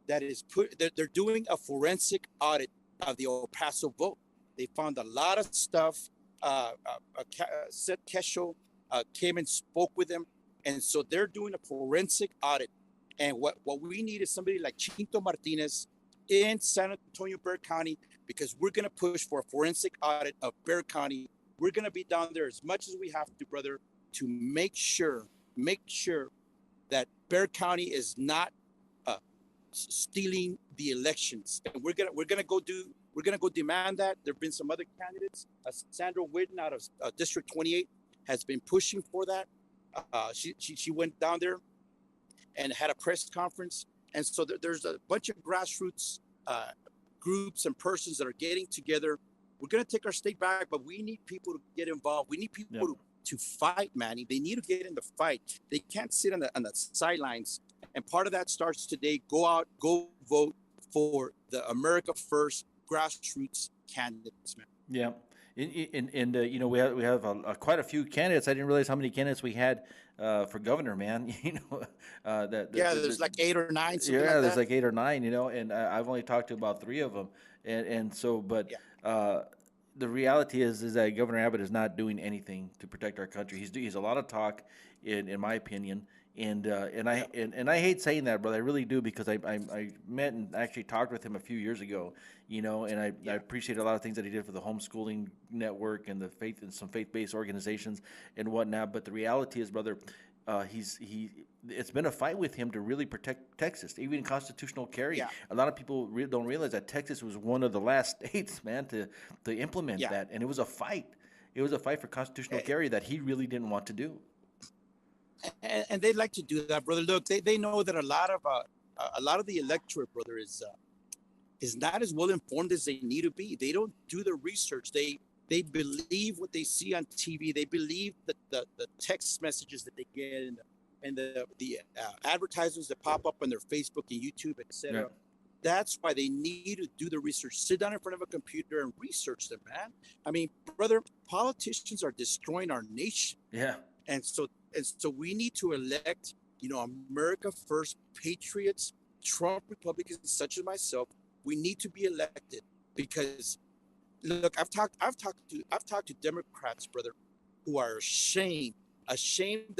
they're doing a forensic audit of the El Paso vote. They found a lot of stuff. Seth Kesho came and spoke with them, and so they're doing a forensic audit. And what we need is somebody like Chinto Martinez in San Antonio, Bexar County, because we're going to push for a forensic audit of Bexar County. We're going to be down there as much as we have to, brother, to make sure that Bexar County is not stealing the elections. And we're gonna go demand that. There've been some other candidates. Sandra Whitten out of District 28 has been pushing for that. She went down there and had a press conference. And so there's a bunch of grassroots groups and persons that are getting together. We're going to take our state back, but we need people to get involved. We need people Yep. to fight, Manny. They need to get in the fight. They can't sit on the sidelines. And part of that starts today. Go out, go vote for the America First grassroots candidates, man. Yeah. And we have quite a few candidates. I didn't realize how many candidates we had for governor, man. Yeah, there's like 8 or 9, something Yeah, like there's that. like 8 or 9, and I've only talked to about 3 of them, and so, but Yeah, uh, the reality is that Governor Abbott is not doing anything to protect our country. He's a lot of talk, in my opinion, and yeah, I hate saying that, brother. I really do, because I met and actually talked with him a few years ago, and I yeah. appreciate a lot of things that he did for the homeschooling network and the faith and some faith-based organizations and whatnot. But the reality is, brother, he it's been a fight with him to really protect Texas, even constitutional carry. Yeah, A lot of people don't realize that Texas was one of the last states, man, to implement yeah. that, and it was a fight. It was a fight for constitutional Eh, carry that he really didn't want to do. and they like to do that, brother. Look, they know that a lot of the electorate, brother, is not as well informed as they need to be. They don't do the research. They believe what they see on TV. They believe that the text messages that they get and the advertisements that pop up on their Facebook and YouTube, Yeah, etc. That's why they need to do the research. Sit down in front of a computer and research them, man. I mean, brother, politicians are destroying our nation. yeah, And so we need to elect, America First patriots, Trump Republicans such as myself. We need to be elected because look, I've talked to Democrats, brother, who are ashamed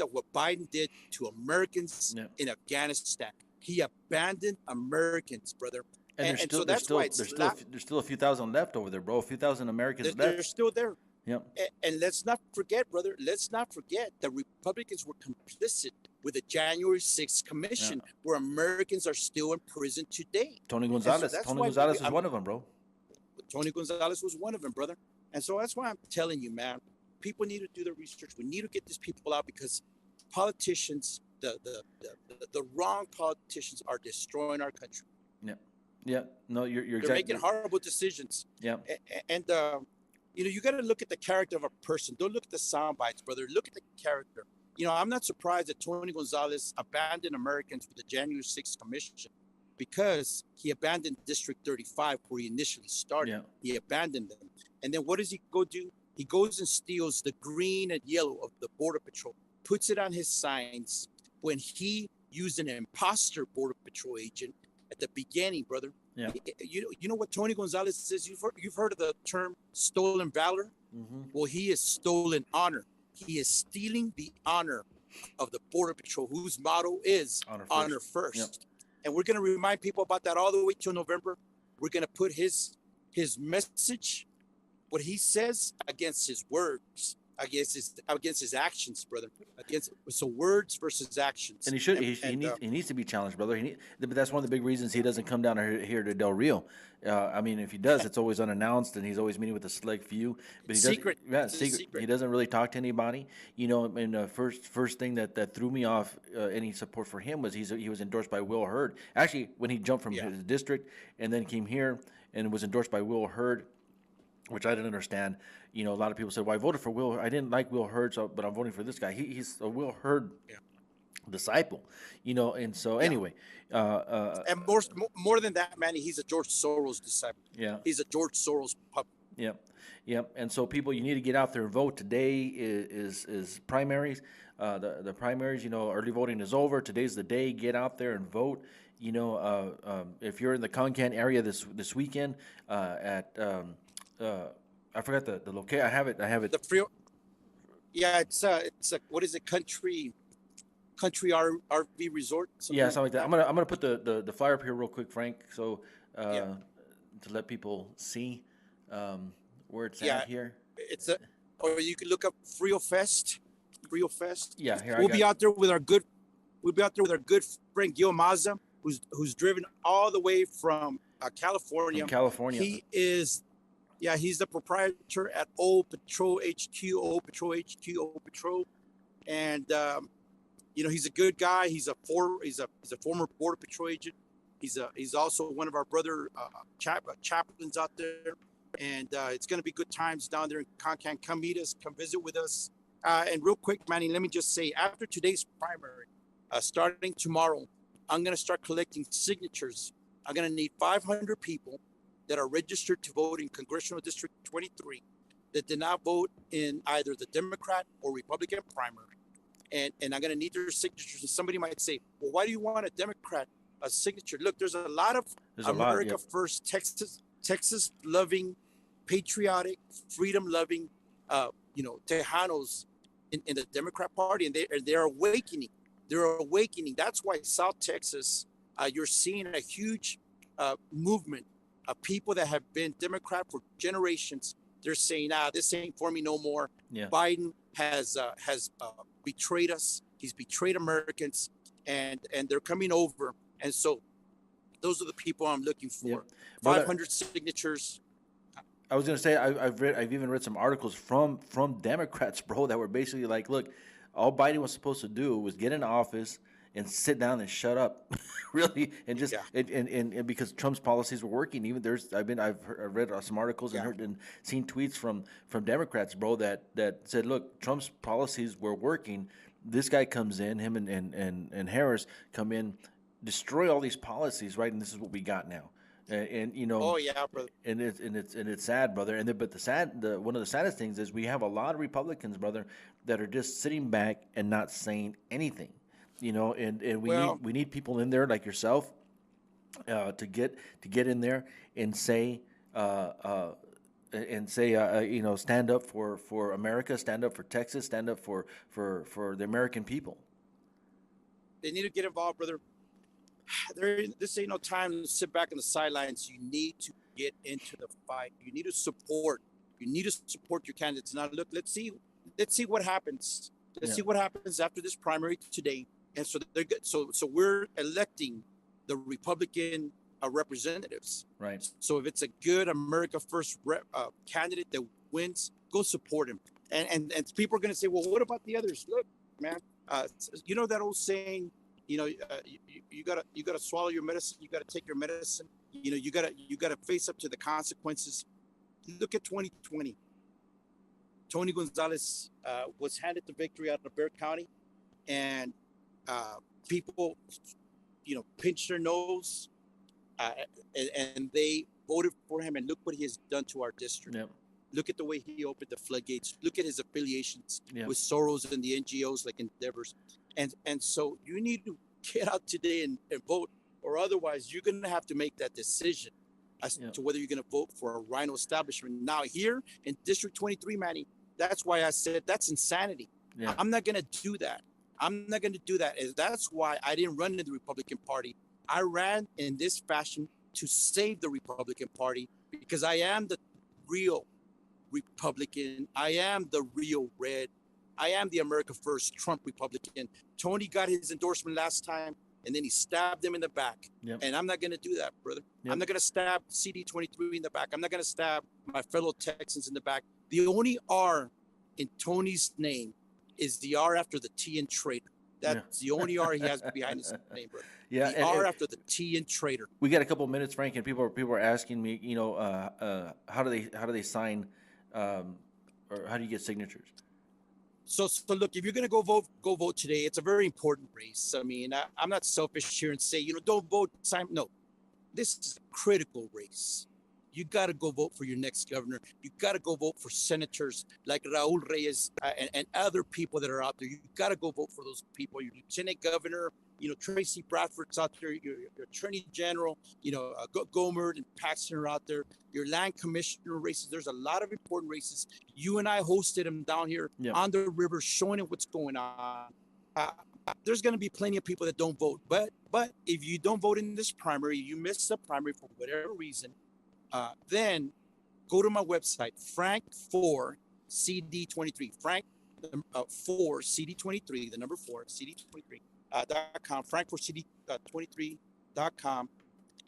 of what Biden did to Americans yeah. in Afghanistan. He abandoned Americans, brother. And And so that's why it's not there's still a few thousand left over there, bro. A few thousand they're, Americans they're left. still there. Yep. And let's not forget, brother, let's not forget the Republicans were complicit with the January 6th Yeah. commission where Americans are still in prison today. Tony And so Gonzalez. that's Tony why Gonzalez is one of them, bro. Tony Gonzalez was one of them, brother. And so that's why I'm telling you, man, people need to do the research. We need to get these people out because politicians, the wrong politicians are destroying our country. Yeah. Yeah. No, you're They're making exactly. horrible decisions. Yeah. And you got to look at the character of a person. Don't look at the sound bites, brother. Look at the character. I'm not surprised that Tony Gonzalez abandoned Americans with the January 6th Commission because he abandoned District 35 where he initially started. Yeah. He abandoned them. And then what does he go do? He goes and steals the green and yellow of the Border Patrol, puts it on his signs when he used an imposter Border Patrol agent at the beginning, brother. Yeah. You know what Tony Gonzalez says? You've heard of the term stolen valor? Mm-hmm. Well, he is stolen honor. He is stealing the honor of the Border Patrol, whose motto is honor first. Yep. And we're going to remind people about that all the way till November. We're going to put his message, what he says, against his words, against his actions, brother. So words versus actions. And he needs to be challenged, brother. But that's one of the big reasons he doesn't come down here to Del Rio. I mean, if he does, it's always unannounced, and he's always meeting with a select few. But he secret. Yeah, secret. He doesn't really talk to anybody. And the first thing that threw me off any support for him was he was endorsed by Will Hurd. Actually, when he jumped from his district and then came here and was endorsed by Will Hurd, which I didn't understand. A lot of people said, "Well, I voted for Will. I didn't like Will Hurd, but I'm voting for this guy." He's a Will Hurd disciple, And so anyway, and more than that, Manny, he's a George Soros disciple. Yeah, he's a George Soros puppet. Yep. And so people, you need to get out there and vote. Today is primaries. The primaries, early voting is over. Today's the day. Get out there and vote. If you're in the Concan area this weekend at I forgot the location. I have it. The free. Yeah, it's a what is it? Country RV resort. Yeah, something like that. I'm gonna put the flyer up here real quick, Frank. So to let people see where it's at here. Or you can look up Frio Fest. Yeah, here We'll be out there with our good friend Gil Maza, who's driven all the way from California. He's the proprietor at Old Patrol HQ, and he's a good guy. He's a former Border Patrol agent. He's also one of our brother chaplains out there, and it's going to be good times down there in Concan. Come meet us, come visit with us. And real quick, Manny, let me just say, after today's primary, starting tomorrow, I'm going to start collecting signatures. I'm going to need 500 people that are registered to vote in Congressional District 23 that did not vote in either the Democrat or Republican primary. And I'm going to need their signatures. And somebody might say, well, why do you want a Democrat signature? Look, there's a lot of America First, Texas loving, patriotic, freedom loving, Tejanos in the Democrat Party, and they're awakening. That's why South Texas, you're seeing a huge movement of people that have been Democrat for generations. They're saying, this ain't for me no more. Yeah. Biden has betrayed us. He's betrayed Americans, and they're coming over. And so those are the people I'm looking for. Yeah. 500 signatures. I was gonna say I've even read some articles from Democrats, bro, that were basically like, look, all Biden was supposed to do was get in office and sit down and shut up, really, and just and because Trump's policies were working. Even I've read some articles and heard and seen tweets from Democrats, bro, that said, look, Trump's policies were working. This guy comes in, him and Harris come in, destroy all these policies, right? And this is what we got now. And oh yeah, brother. And it's sad, brother. But one of the saddest things is we have a lot of Republicans, brother, that are just sitting back and not saying anything. And we need people in there like yourself to get in there and say stand up for America, stand up for Texas, stand up for the American people. They need to get involved, brother. This ain't no time to sit back on the sidelines. You need to get into the fight. You need to support. You need to support your candidates. Now, look, let's see what happens. Let's see what happens after this primary today. And so they're good. So we're electing the Republican representatives. Right. So if it's a good America First candidate that wins, go support him. And people are going to say, well, what about the others? Look, man, you know that old saying, you gotta swallow your medicine. You gotta take your medicine. you gotta face up to the consequences. Look at 2020. Tony Gonzalez was handed the victory out of Bexar County, and people, pinched their nose, uh, and they voted for him. And look what he has done to our district. Yep. Look at the way he opened the floodgates. Look at his affiliations Yep. with Soros and the NGOs like Endeavors. And so you need to get out today and vote, or otherwise you're going to have to make that decision as Yep. to whether you're going to vote for a rhino establishment. Now here in District 23, Manny, that's why I said that's insanity. Yeah. I'm not going to do that. I'm not going to do that. And that's why I didn't run in the Republican Party. I ran in this fashion to save the Republican Party, because I am the real Republican. I am the real red. I am the America First Trump Republican. Tony got his endorsement last time, and then he stabbed him in the back. Yep. And I'm not going to do that, brother. Yep. I'm not going to stab CD23 in the back. I'm not going to stab my fellow Texans in the back. The only R in Tony's name is the R after the T in traitor. That's the only R he has behind his name, brother. Yeah, the R after the T in traitor. We got a couple of minutes, Frank, and people are asking me, how do they sign, or how do you get signatures? So look, if you're going to go vote today. It's a very important race. I mean, I'm not selfish here and say, don't vote. Sign. No, this is a critical race. You got to go vote for your next governor. You got to go vote for senators like Raul Reyes and other people that are out there. You got to go vote for those people. Your lieutenant governor, Tracy Bradford's out there. Your attorney general, Gomer and Paxton are out there. Your land commissioner races. There's a lot of important races. You and I hosted them down here on the river, showing them what's going on. There's going to be plenty of people that don't vote. But if you don't vote in this primary, you miss the primary for whatever reason, then go to my website, Frank for CD23, Frank for CD23, the number 4, CD23.com, Frank for CD23.com,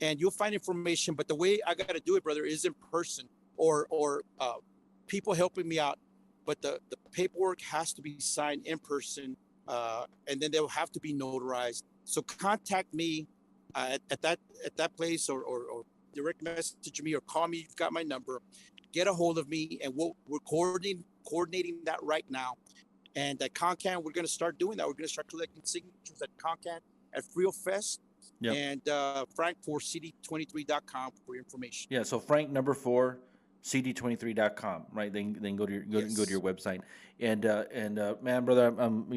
and you'll find information. But the way I got to do it, brother, is in person or people helping me out. But the paperwork has to be signed in person, and then they'll have to be notarized. So contact me at that place, or direct message me or call me. You've got my number. Get a hold of me, and we're coordinating that right now. And at Concan, we're going to start doing that. We're going to start collecting signatures at Concan, at Frio Fest, and Frank for CD23.com for your information. Yeah, so Frank number 4 CD23.com, right? Then go to your website. And man, brother, I'm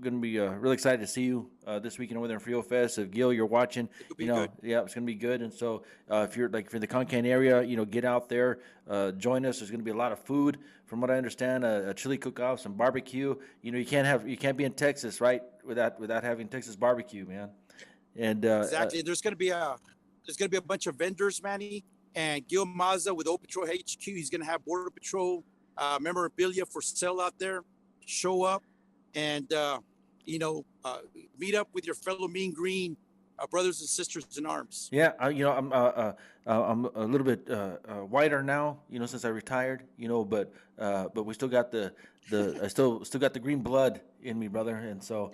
going to be really excited to see you this weekend over there in Frio Fest. If Gil, you're watching, good. Yeah, it's going to be good. And so if you're in the Concan area, get out there, join us. There's going to be a lot of food, from what I understand, a chili cook-off, some barbecue. You can't be in Texas, right, without having Texas barbecue, man. And exactly, there's going to be a bunch of vendors, Manny, and Gil Mazza with Old Patrol HQ. He's going to have Border Patrol memorabilia for sale out there. Show up. And, meet up with your fellow Mean Green brothers and sisters in arms. Yeah, I'm a little bit whiter now, since I retired, but we still got I still got the green blood in me, brother, and so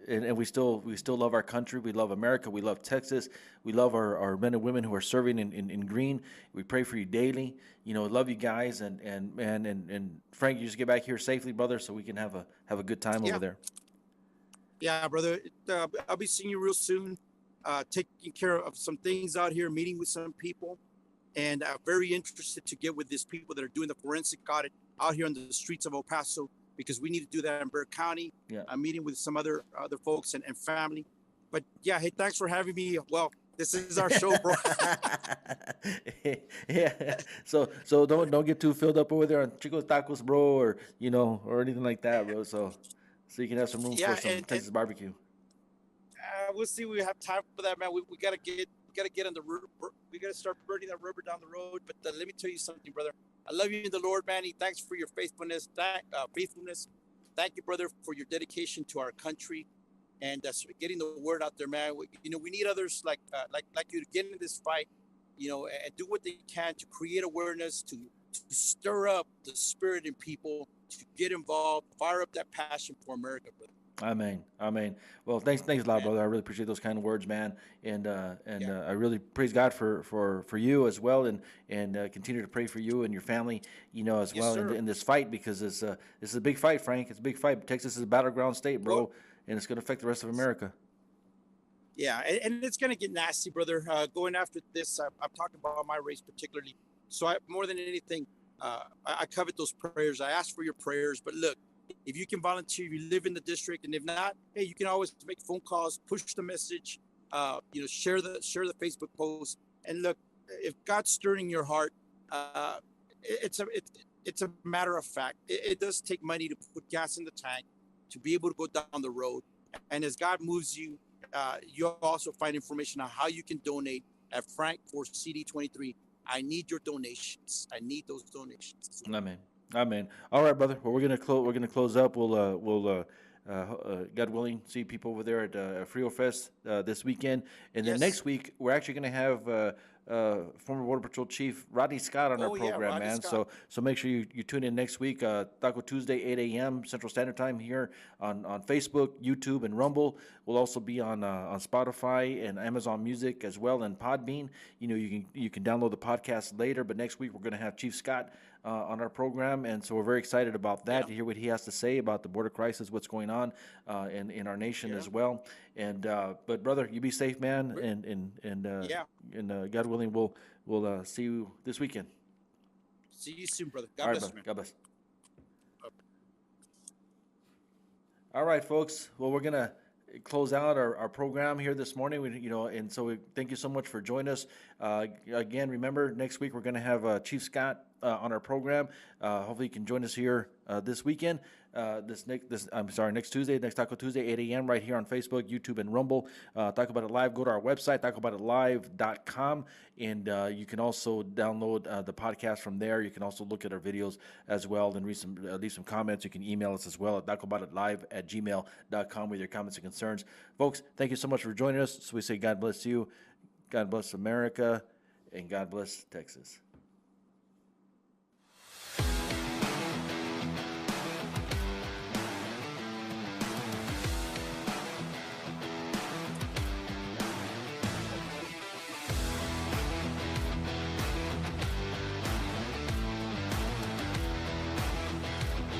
and we still love our country. We love America. We love Texas. We love our men and women who are serving in green. We pray for you daily. Love you guys, and Frank, you just get back here safely, brother, so we can have a good time over there. Yeah, brother. I'll be seeing you real soon. Taking care of some things out here, meeting with some people, and very interested to get with these people that are doing the forensic audit out here on the streets of El Paso, because we need to do that in Bexar County. Yeah. I'm meeting with some other folks and family. But yeah, hey, thanks for having me. Well, this is our show, bro. Yeah. So don't get too filled up over there on Chico's Tacos, bro, or or anything like that, bro. So you can have some room for some Texas barbecue. We'll see. We have time for that, man. We gotta get on the rubber. We gotta start burning that rubber down the road. But let me tell you something, brother. I love you in the Lord, Manny. Thanks for your faithfulness. Thank you, brother, for your dedication to our country, and getting the word out there, man. We need others like you to get in this fight, and do what they can to create awareness, to stir up the spirit in people, to get involved, fire up that passion for America, brother. Amen. Amen. Well, thanks a lot, Amen. brother. I really appreciate those kind of words, man. And Yeah. I really praise God for you as well, and continue to pray for you and your family, as Yes, well sir. in this fight, because this is a big fight, Frank. It's a big fight. Texas is a battleground state, Oh, bro, and it's going to affect the rest of America. yeah, and it's gonna get nasty, brother. Going after this, I'm talking about my race particularly. So I, more than anything, I covet those prayers. I ask for your prayers. But look, if you can volunteer, you live in the district, and if not, hey, you can always make phone calls, push the message, share the Facebook post. And look, if God's stirring your heart, uh, it's a matter of fact. It does take money to put gas in the tank to be able to go down the road. And as God moves you, you'll also find information on how you can donate at Frank for CD23. I need your donations. I need those donations as well. Amen. Amen. All right, brother. Well, we're gonna close. We're gonna close up. God willing, see people over there at Frio Fest this weekend, and then Yes. next week we're actually gonna have former Border Patrol Chief Rodney Scott on our Oh yeah, program, Rodney man. Scott. So make sure you tune in next week, Taco Tuesday, 8 a.m. Central Standard Time here on Facebook, YouTube, and Rumble. We'll also be on Spotify and Amazon Music as well, and Podbean. You can download the podcast later, but next week we're gonna have Chief Scott on our program, and so we're very excited about that Yeah. to hear what he has to say about the border crisis, what's going on in our nation Yeah. as well. And but brother, you be safe, man, Yeah. and God willing, we'll see you this weekend. See you soon, brother. All God right, bless brother. you, man. God bless. All right, folks. Well, we're gonna close out our program here this morning. And so we thank you so much for joining us. Again, remember next week we're gonna have Chief Scott on our program. Hopefully, you can join us here this weekend. Next Tuesday, next Taco Tuesday, 8 a.m. right here on Facebook, YouTube, and Rumble. Talk About It Live. Go to our website, talkaboutitlive.com, and you can also download the podcast from there. You can also look at our videos as well and leave some comments. You can email us as well at talkaboutitlive@gmail.com with your comments and concerns. Folks, thank you so much for joining us. So we say God bless you, God bless America, and God bless Texas.